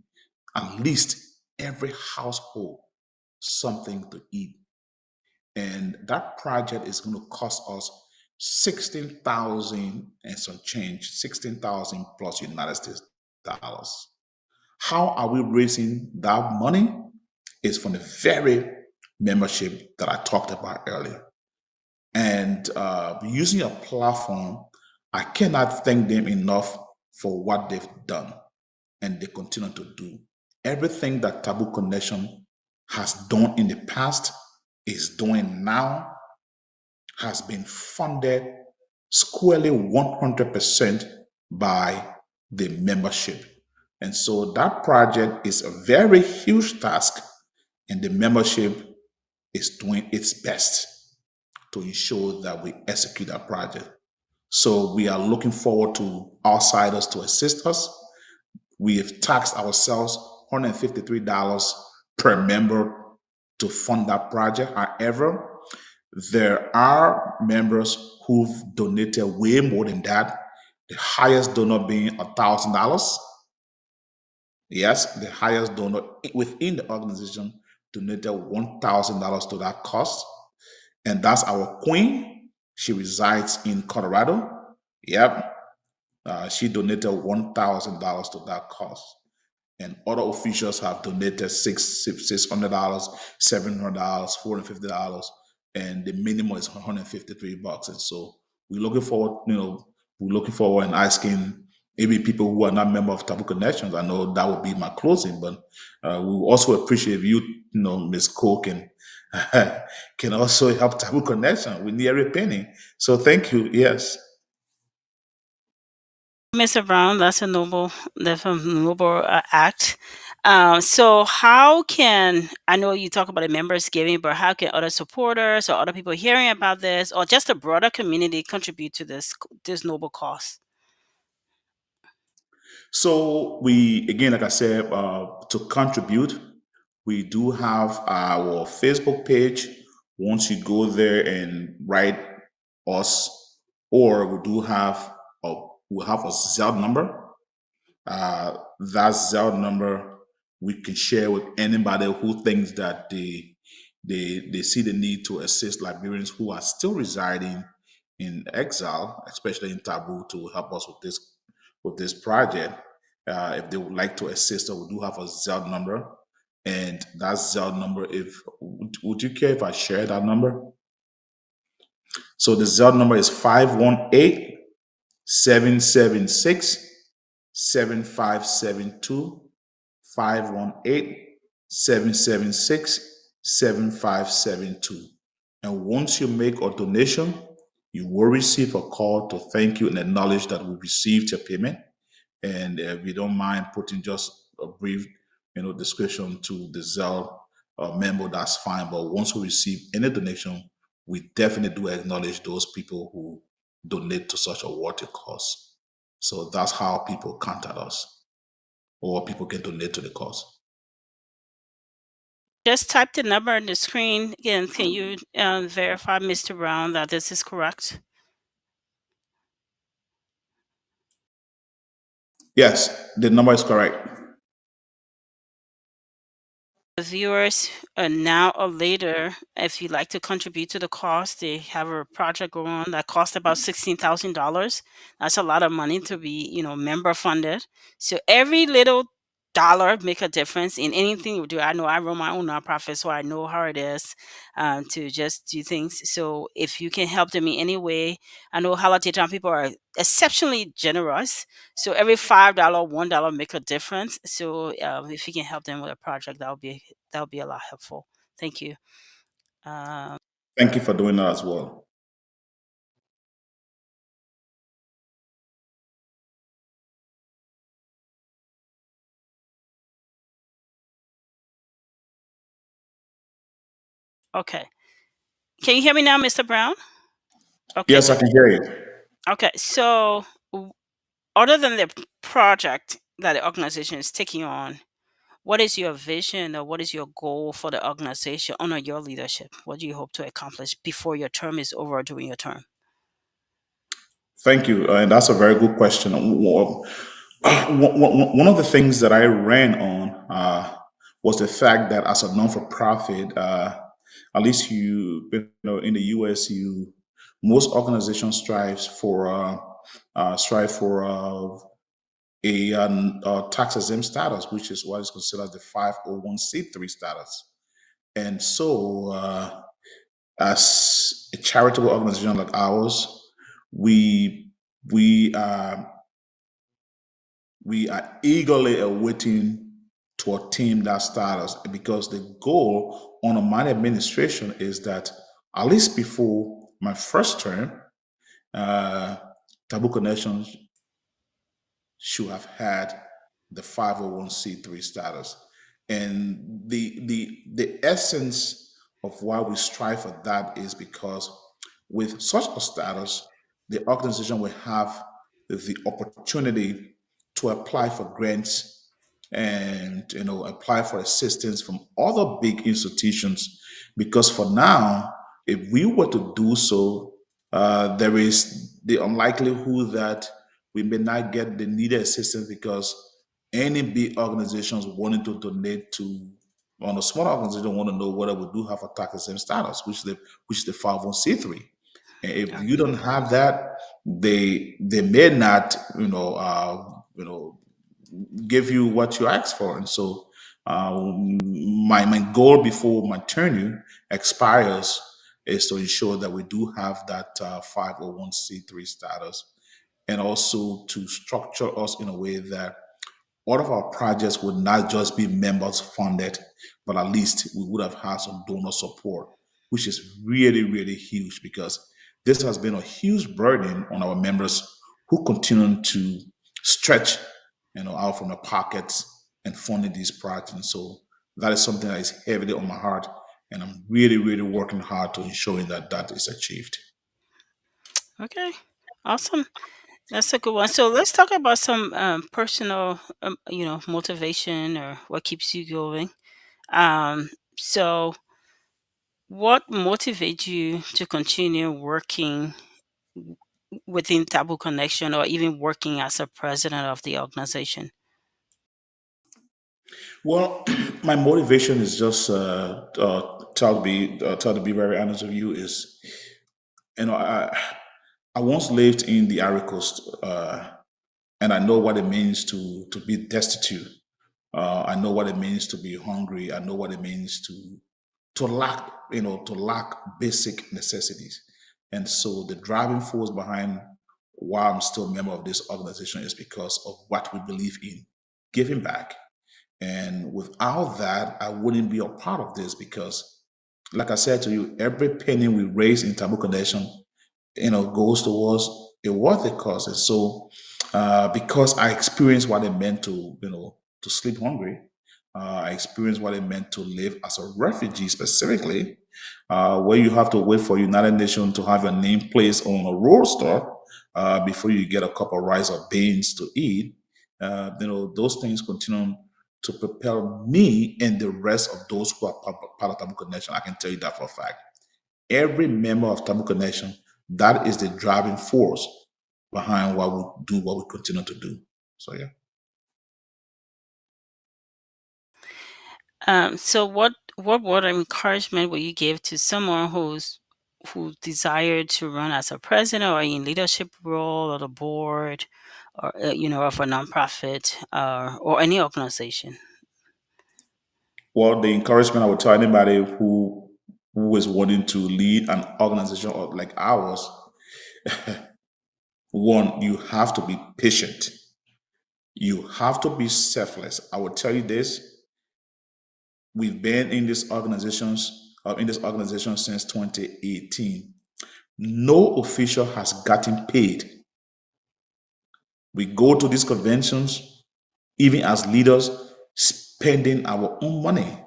at least every household something to eat. And that project is going to cost us 16,000 and some change, 16,000 plus United States dollars. How are we raising that money? Is from the very membership that I talked about earlier. And using a platform, I cannot thank them enough for what they've done and they continue to do. Everything that Taboo Connection has done in the past, is doing now, has been funded squarely 100% by the membership. And so that project is a very huge task, and the membership is doing its best to ensure that we execute that project. So we are looking forward to outsiders to assist us. We have taxed ourselves $153 per member to fund that project. However, there are members who've donated way more than that. The highest donor being $1,000. Yes, the highest donor within the organization donated $1,000 to that cost. And that's our queen. She resides in Colorado. Yep. She donated $1,000 to that cause, and other officials have donated $600, $700, $450, and the minimum is $153. And so we're looking forward, we're looking forward and asking maybe people who are not member of Taboo Connections. I know that would be my closing, but we will also appreciate if Miss Cole can also help Taboo Connection. We need every penny. So thank you. Yes. Mr. Brown, that's a noble act. So, how can I know you talk about the members giving, but how can other supporters or other people hearing about this, or just the broader community, contribute to this noble cause? So we again, like I said, to contribute, we do have our Facebook page. Once you go there and write us, or a we have a Zelle number. That Zelle number we can share with anybody who thinks that they see the need to assist Liberians who are still residing in exile, especially in Taboo, to help us with this project. If they would like to assist us, we do have a Zelle number, and that Zelle number. If would you care if I share that number? So the Zelle number is 518-776-7572. 518-776-7572. And once you make a donation, you will receive a call to thank you and acknowledge that we received your payment. And if you don't mind putting just a brief, description to the Zelle member, that's fine. But once we receive any donation, we definitely do acknowledge those people who donate to such a worthy cause. So that's how people contact us, or people can donate to the cause. Just type the number on the screen again. Can you verify, Mr. Brown, that this is correct? Yes, the number is correct. The viewers, now or later, if you'd like to contribute to the cost, they have a project going on that costs about $16,000. That's a lot of money to be, member funded. So every little dollar make a difference in anything we do. I know I run my own nonprofit, so I know how it is to just do things. So if you can help them in any way, I know Holiday Town people are exceptionally generous. So every $5, $1 make a difference. So if you can help them with a project, that would be a lot helpful. Thank you. Uh, Thank you for doing that as well. okay. Can you hear me now, Mr. Brown? Okay, Yes, I good. can hear you. Okay, so other than the project that the organization is taking on, what is your vision or what is your goal for the organization under your leadership? What do you hope to accomplish before your term is over or during your term? Thank you. And that's a very good question. One of the things that I ran on was the fact that as a non-for-profit, at least in the U.S., most organizations strive for a tax exempt status, which is what is considered the 501c3 status. And so, as a charitable organization like ours, we we are we are eagerly awaiting to attain that status, because the goal on my administration is that at least before my first term, uh, Taboo Connections should have had the 501c3 status. And the essence of why we strive for that is because with such a status, the organization will have the opportunity to apply for grants and apply for assistance from other big institutions. Because for now, if we were to do so, there is the unlikelihood that we may not get the needed assistance, because any big organizations wanting to donate to on a small organization want to know whether we do have a tax exempt status, which is the 501c3. And if you Okay. don't have that, they may not, give you what you ask for. And so, my goal before my tenure expires is to ensure that we do have that 501c3 status, and also to structure us in a way that all of our projects would not just be members funded, but at least we would have had some donor support, which is really, really huge because this has been a huge burden on our members who continue to stretch, out from the pockets and funding these projects. And so that is something that is heavily on my heart, and I'm really, really working hard to ensuring that that is achieved. Okay. Awesome. That's a good one. So let's talk about some personal, motivation or what keeps you going. So what motivates you to continue working within Taboo Connection or even working as a president of the organization? Well, my motivation is just tell to be very honest with you is, you know I I once lived in the Ivory Coast, and I know what it means to be destitute. I know what it means to be hungry. I know what it means to lack basic necessities. And so the driving force behind why I'm still a member of this organization is because of what we believe in, giving back. And without that, I wouldn't be a part of this because, like I said to you, every penny we raise in Taboo Connection, goes towards a worthy cause. And so, because I experienced what it meant to sleep hungry, I experienced what it meant to live as a refugee specifically, where you have to wait for United Nations to have your name placed on a roster before you get a cup of rice or beans to eat. Those things continue to propel me and the rest of those who are part of Tamu Connection. I can tell you that for a fact. Every member of Tamu Connection, that is the driving force behind what we do, what we continue to do. So yeah. So what word of encouragement will you give to someone who desired to run as a president or in leadership role or the board or of a nonprofit or any organization? Well, the encouragement I would tell anybody who is wanting to lead an organization like ours, one, you have to be patient. You have to be selfless. I will tell you this: we've been in this organization since 2018. No official has gotten paid. We go to these conventions, even as leaders, spending our own money.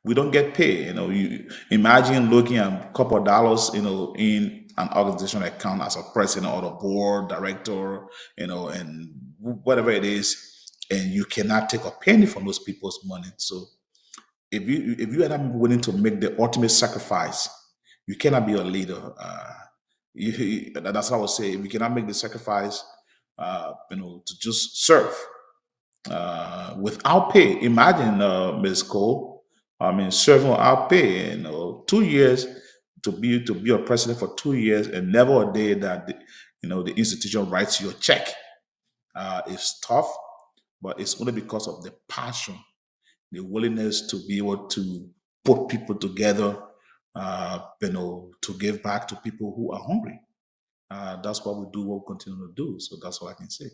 We don't get paid. You imagine looking at a couple of dollars, in an organization account as a president or the board director, and whatever it is, and you cannot take a penny from those people's money. So if you are not willing to make the ultimate sacrifice, you cannot be a leader. That's how I would say. If you cannot make the sacrifice, to just serve without pay. Imagine, Ms. Cole. I mean, serving without pay. 2 years to be a president for 2 years, and never a day that the institution writes you a check. It's tough, but it's only because of the passion, the willingness to be able to put people together, to give back to people who are hungry. That's what we do, what we continue to do. So that's what I can say.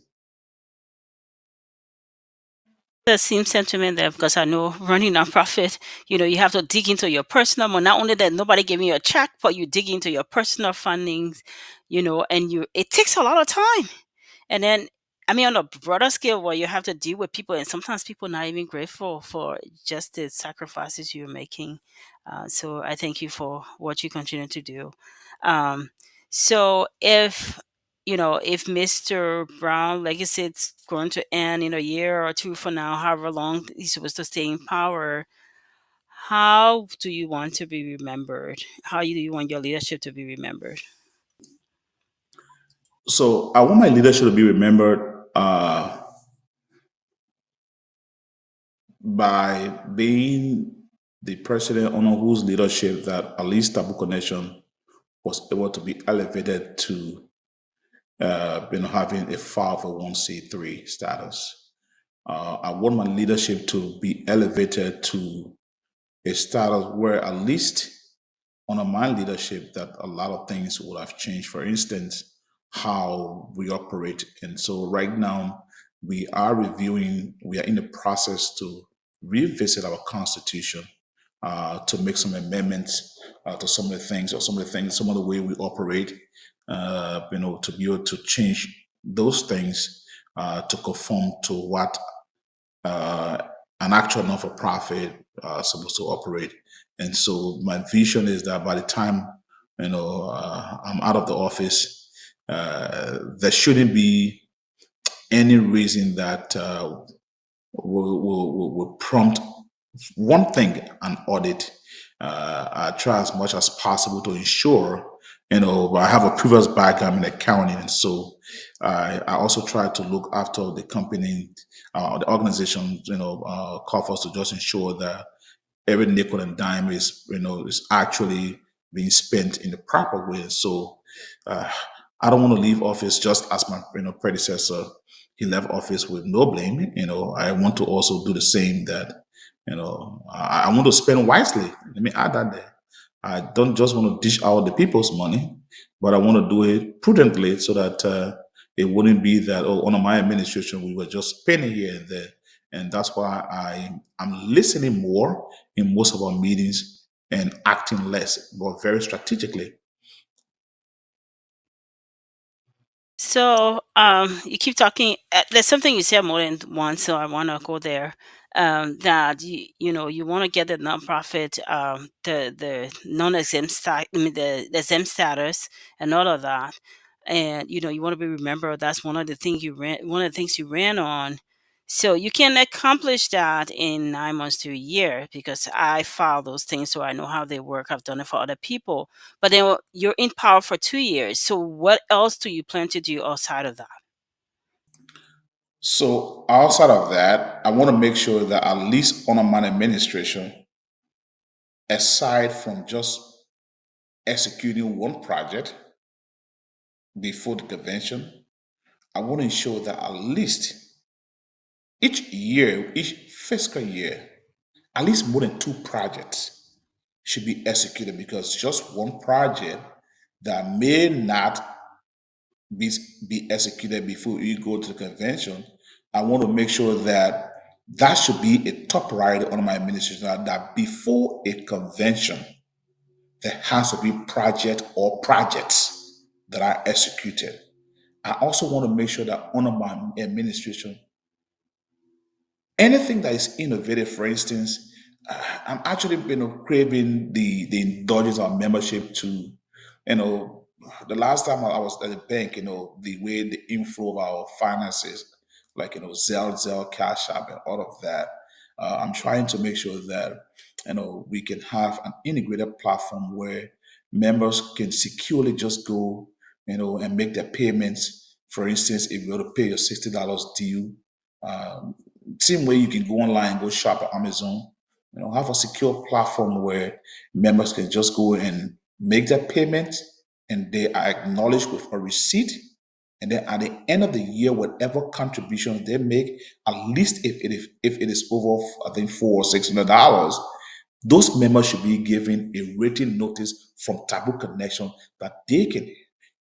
The same sentiment there because I know running nonprofit, you have to dig into your personal money. Not only that, nobody giving you a check, but you dig into your personal fundings, and it takes a lot of time. And then, I mean, on a broader scale, where you have to deal with people, and sometimes people not even grateful for just the sacrifices you're making. So I thank you for what you continue to do. Um, so if Mr. Brown legacy is going to end in a year or two from now, however long he's supposed to stay in power, how do you want to be remembered? How do you want your leadership to be remembered? So I want my leadership to be remembered by being the president under whose leadership that at least Tabu Connection was able to be elevated to having a 501c3 status. I want my leadership to be elevated to a status where at least under my leadership that a lot of things would have changed. For instance, how we operate. And so right now we are in the process to revisit our constitution, to make some amendments to some of the things or some of the way we operate, to be able to change those things to conform to what uh, an actual not-for-profit supposed to operate. And so my vision is that by the time I'm out of the office, there shouldn't be any reason that will prompt one thing, an audit. I try as much as possible to ensure, I have a previous background in accounting, and so I also try to look after the company, the organization, call for us to just ensure that every nickel and dime is actually being spent in the proper way. So uh, I don't want to leave office just as my predecessor. He left office with no blame. I want to also do the same. That I want to spend wisely. Let me add that there. I don't just want to dish out the people's money, but I want to do it prudently so that it wouldn't be that under my administration we were just spending here and there. And that's why I'm listening more in most of our meetings and acting less, but very strategically. So, you keep talking. There's something you said more than once, so I want to go there. That you want to get the nonprofit, the non-exempt I mean the exempt status and all of that, and you want to be remembered. That's one of the things you ran on. So you can accomplish that in 9 months to a year because I file those things, so I know how they work. I've done it for other people, but then you're in power for 2 years. So what else do you plan to do outside of that? So outside of that, I want to make sure that at least under my administration, aside from just executing one project before the convention, I want to ensure that at least each year, each fiscal year, at least more than two projects should be executed, because just one project that may not be, be executed before you go to the convention, I want to make sure that that should be a top priority on my administration, that before a convention, there has to be project or projects that are executed. I also want to make sure that under my administration, anything that is innovative, for instance, I'm actually craving the indulgence of membership to, the last time I was at the bank, the way the inflow of our finances, like Zelle, Cash App, and all of that. I'm trying to make sure that we can have an integrated platform where members can securely just go, and make their payments. For instance, if you want to pay your $60 due, um, same way you can go online, go shop at Amazon, have a secure platform where members can just go and make their payment, and they are acknowledged with a receipt. And then at the end of the year, whatever contributions they make, at least if it is over, I think, $400 or $600, those members should be given a written notice from Taboo Connection that they can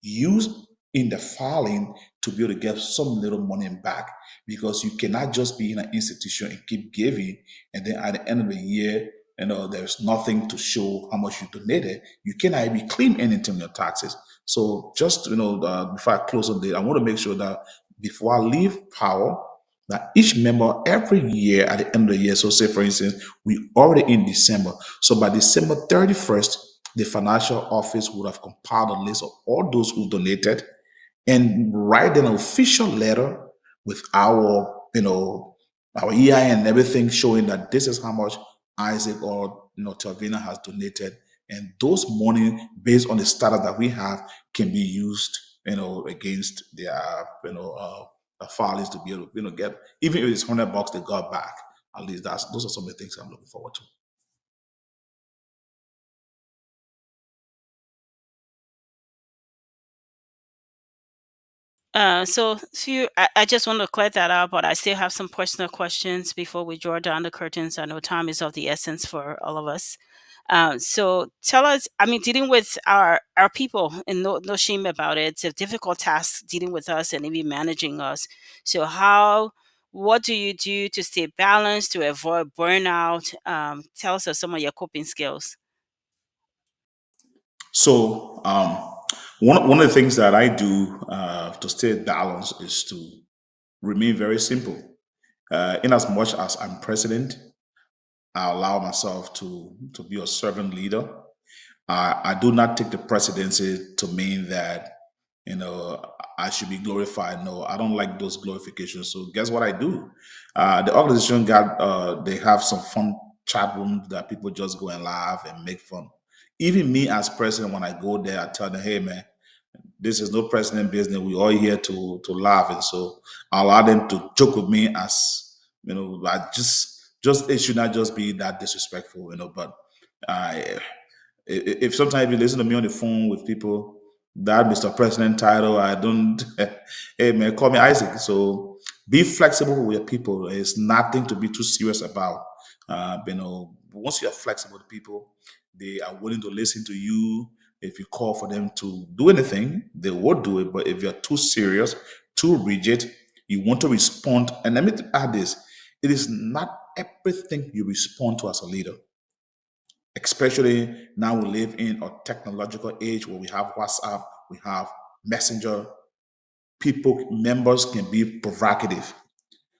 use in the filing to be able to get some little money back, because you cannot just be in an institution and keep giving, and then at the end of the year, there's nothing to show how much you donated. You cannot even claim anything on your taxes. So just before I close on the, I want to make sure that before I leave power, that each member every year at the end of the year, so say for instance, we already in December. So by December 31st, the financial office would have compiled a list of all those who donated and write an official letter with our EIN and everything, showing that this is how much Isaac or Telvina has donated, and those money based on the status that we have can be used, against their filings, to be able to get, even if it's $100 they got back. At least those are some of the things I'm looking forward to. I just want to clear that up, but I still have some personal questions before we draw down the curtains. I know time is of the essence for all of us. So tell us, I mean, dealing with our people, and no shame about it. It's a difficult task dealing with us and even managing us. So what do you do to stay balanced, to avoid burnout? Tell us of some of your coping skills. So, one of the things that I do to stay balanced is to remain very simple. In as much as I'm president, I allow myself to be a servant leader. I do not take the presidency to mean that you know I should be glorified. No, I don't like those glorifications. So guess what I do? The organization got they have some fun chat rooms that people just go and laugh and make fun. Even me as president, when I go there, I tell them, "Hey man, this is no president business. We all here to laugh." And so I allow them to joke with me as I just it should not just be that disrespectful, But I if sometimes you listen to me on the phone with people, that Mr. President title, I don't, hey man, call me Isaac. So be flexible with your people. It's nothing to be too serious about. Once you are flexible with people, they are willing to listen to you. If you call for them to do anything, they will do it. But if you're too serious, too rigid, you want to respond. And let me add this: it is not everything you respond to as a leader, especially now we live in a technological age where we have WhatsApp, we have Messenger. People, members can be provocative.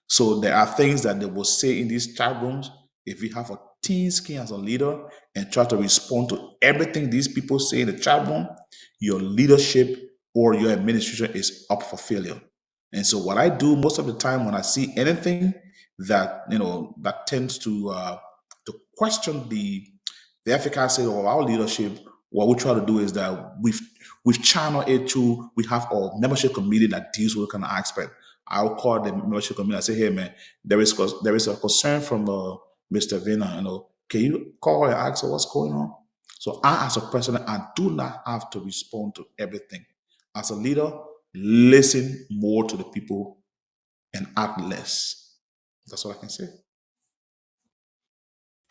So there are things that they will say in these chat rooms. If you have a thin skin as a leader and try to respond to everything these people say in the chat room, your leadership or your administration is up for failure. And so what I do most of the time when I see anything that that tends to question the efficacy of our leadership, what we try to do is that we've channeled it to we have a membership committee that deals with kind of aspect. I'll call the membership committee and say, hey man, there is a concern from Mr. Vina, can you call and ask her what's going on? So I, as a president, I do not have to respond to everything. As a leader, listen more to the people and act less. That's what I can say.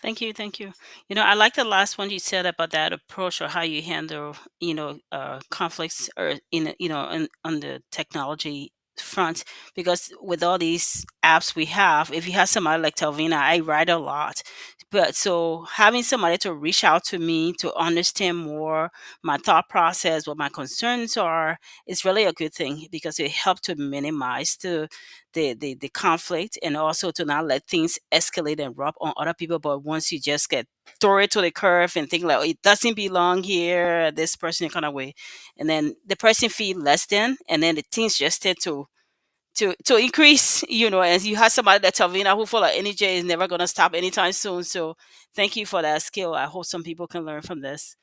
Thank you, thank you. I like the last one you said about that approach or how you handle, conflicts or on the technology front. Because with all these apps we have, if you have somebody like Telvina, I write a lot, but so having somebody to reach out to me to understand more my thought process, what my concerns are, is really a good thing because it helps to minimize the conflict and also to not let things escalate and rub on other people. But once you just get throw it to the curve and think like, "Oh, it doesn't belong here, this person kind of way," and then the person feel less than, and then the things just tend to increase, as you have somebody that Tavina who full of energy is never gonna stop anytime soon. So thank you for that skill. I hope some people can learn from this.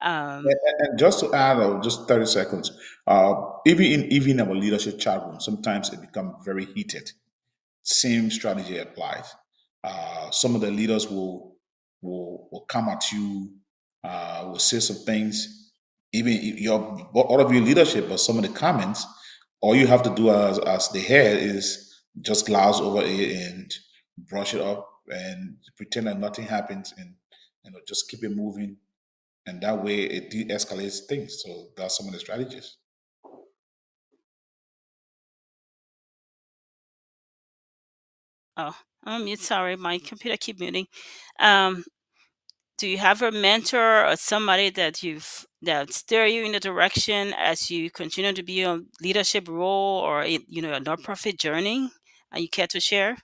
Um, And just to add, just 30 seconds, even our leadership chat room, sometimes it becomes very heated. Same strategy applies. Some of the leaders will come at you, will say some things, even if all of your leadership, but some of the comments, all you have to do as the head is just gloss over it and brush it up and pretend that nothing happens and just keep it moving, and that way it de-escalates things. So that's some of the strategies. oh, sorry, my computer keep muting. Um, do you have a mentor or somebody that steer you in the direction as you continue to be on leadership role or a nonprofit journey? You care to share?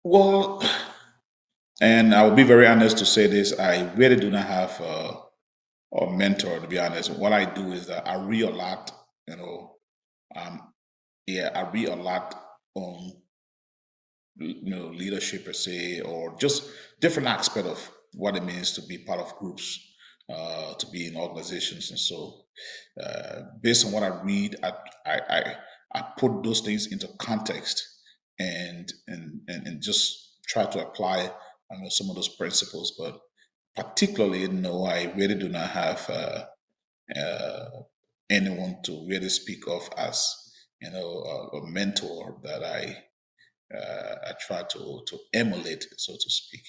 Well, and I will be very honest to say this: I really do not have a mentor. To be honest, what I do is that I read a lot. You know, um, yeah, I read a lot on leadership per se, or just different aspect of what it means to be part of groups, to be in organizations, and so based on what I read, I put those things into context and just try to apply some of those principles. But particularly, no, I really do not have anyone to really speak of as a mentor that I try to emulate, so to speak.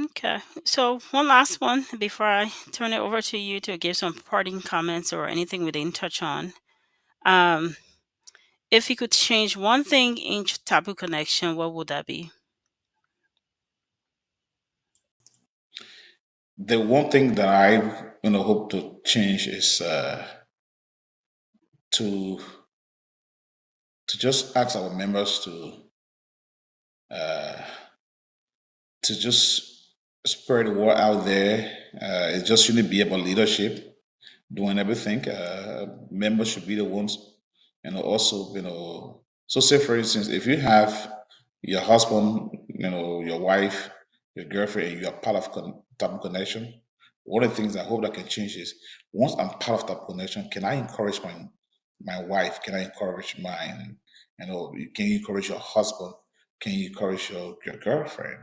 Okay. So one last one before I turn it over to you to give some parting comments or anything we didn't touch on. Um, if you could change one thing in Taboo Connection, what would that be? The one thing that I hope to change is to just ask our members uh, to just spread the word out there. It just shouldn't be about leadership doing everything. Members should be the ones, also, so say for instance, if you have your husband, your wife, your girlfriend, and you are part of Taboo Connection, one of the things I hope that can change is once I'm part of that connection, can I encourage my wife? Can I encourage mine? Can you encourage your husband? Can you encourage your girlfriend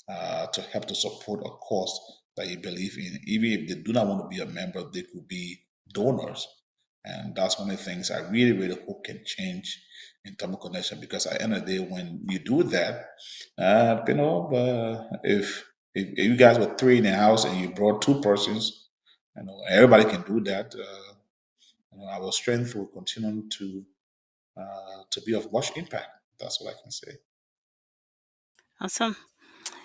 to help to support a cause that you believe in? Even if they do not want to be a member, they could be donors. And that's one of the things I really, really hope can change in Tamil Connection, because at the end of the day, when you do that, if you guys were three in the house and you brought two persons, everybody can do that. Our strength will continue to be of much impact. That's what I can say. Awesome.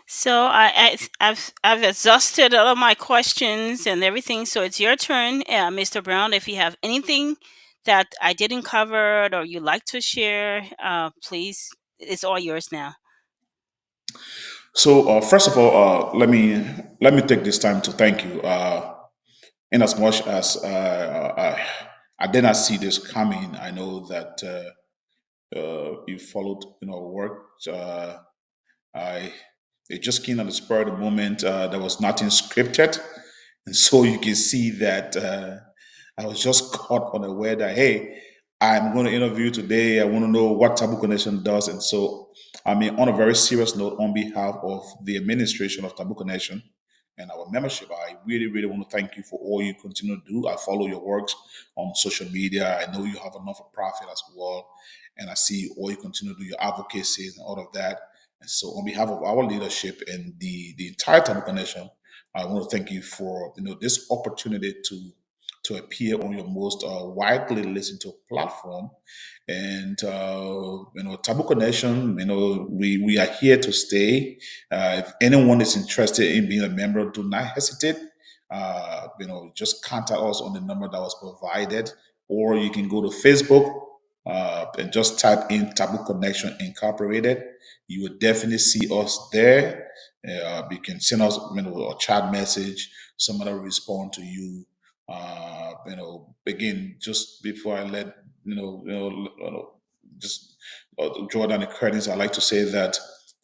So I've exhausted all of my questions and everything. So it's your turn, Mr. Brown. If you have anything that I didn't cover or you'd like to share, please, it's all yours now. So first of all, let me take this time to thank you. In as much as I did not see this coming, I know that you followed, work. I it just came on the spur of the moment. There was nothing scripted, and so you can see that I was just caught unaware that hey, I'm going to interview today. I want to know what Taboo Connection does, and so I mean, on a very serious note, on behalf of the administration of Taboo Connection and our membership, I really, really want to thank you for all you continue to do. I follow your works on social media. I know you have a not-for-profit as well, and I see all you continue to do, your advocacy and all of that. And so, on behalf of our leadership and the entire Taboo Nation, I want to thank you for this opportunity to appear on your most widely listened to platform. And Taboo Nation, we are here to stay. If anyone is interested in being a member, do not hesitate. Just contact us on the number that was provided, or you can go to Facebook and just type in Taboo Connection Incorporated. You will definitely see us there. You can send us a chat message. Someone will respond to you. Again, just before I let just draw down the curtains, I like to say that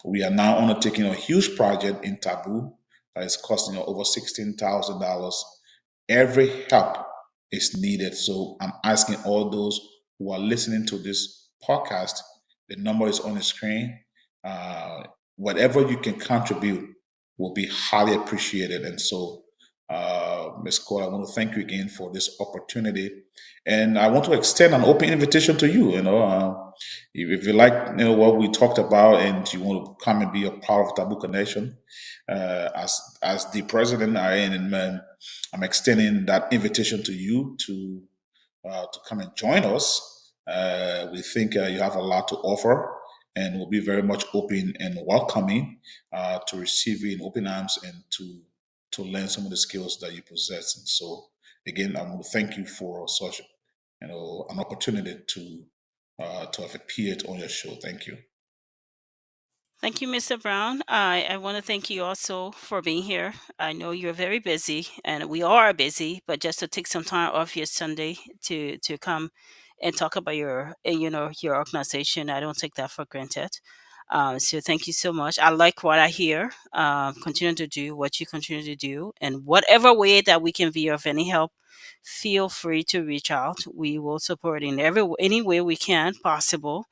we are now undertaking a huge project in Taboo that is costing over $16,000. Every help is needed. So I'm asking all those who are listening to this podcast, the number is on the screen. Uh, Whatever you can contribute will be highly appreciated. And so, Ms. Cole, I want to thank you again for this opportunity. And I want to extend an open invitation to you. If you like what we talked about and you want to come and be a part of Taboo Connection, as the president, I'm extending that invitation to you to come and join us. We think you have a lot to offer, and we'll be very much open and welcoming to receive you in open arms and to learn some of the skills that you possess. And so, again, I want to thank you for such an opportunity to have appeared on your show. Thank you. Thank you, Mr. Brown. I want to thank you also for being here. I know you're very busy, and we are busy, but just to take some time off your Sunday to come and talk about your organization, I don't take that for granted. So thank you so much. I like what I hear. Continue to do what you continue to do, and whatever way that we can be of any help, feel free to reach out. We will support in any way we can possible.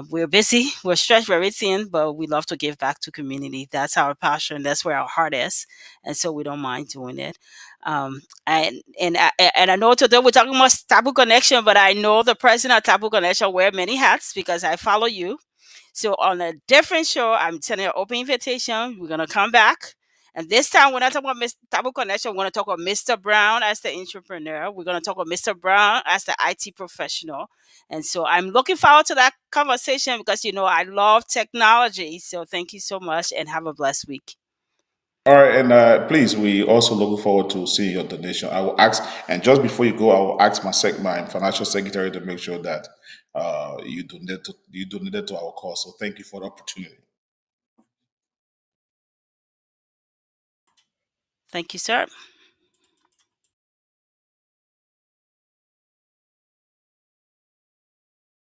We're busy, we're stretched very thin, but we love to give back to community. That's our passion. That's where our heart is, and so we don't mind doing it. And I know today we're talking about Taboo Connection, but I know the president of Taboo Connection wear many hats because I follow you. So on a different show, I'm sending an open invitation. We're gonna come back. And this time we're not talking about Mr. Taboo Connection. We're gonna talk about Mr. Brown as the entrepreneur. We're gonna talk about Mr. Brown as the IT professional. And so I'm looking forward to that conversation because I love technology. So thank you so much and have a blessed week. All right, and please, we also look forward to seeing your donation. I will ask, and just before you go, I will ask my financial secretary to make sure that you donate to our cause. So thank you for the opportunity. Thank you, sir.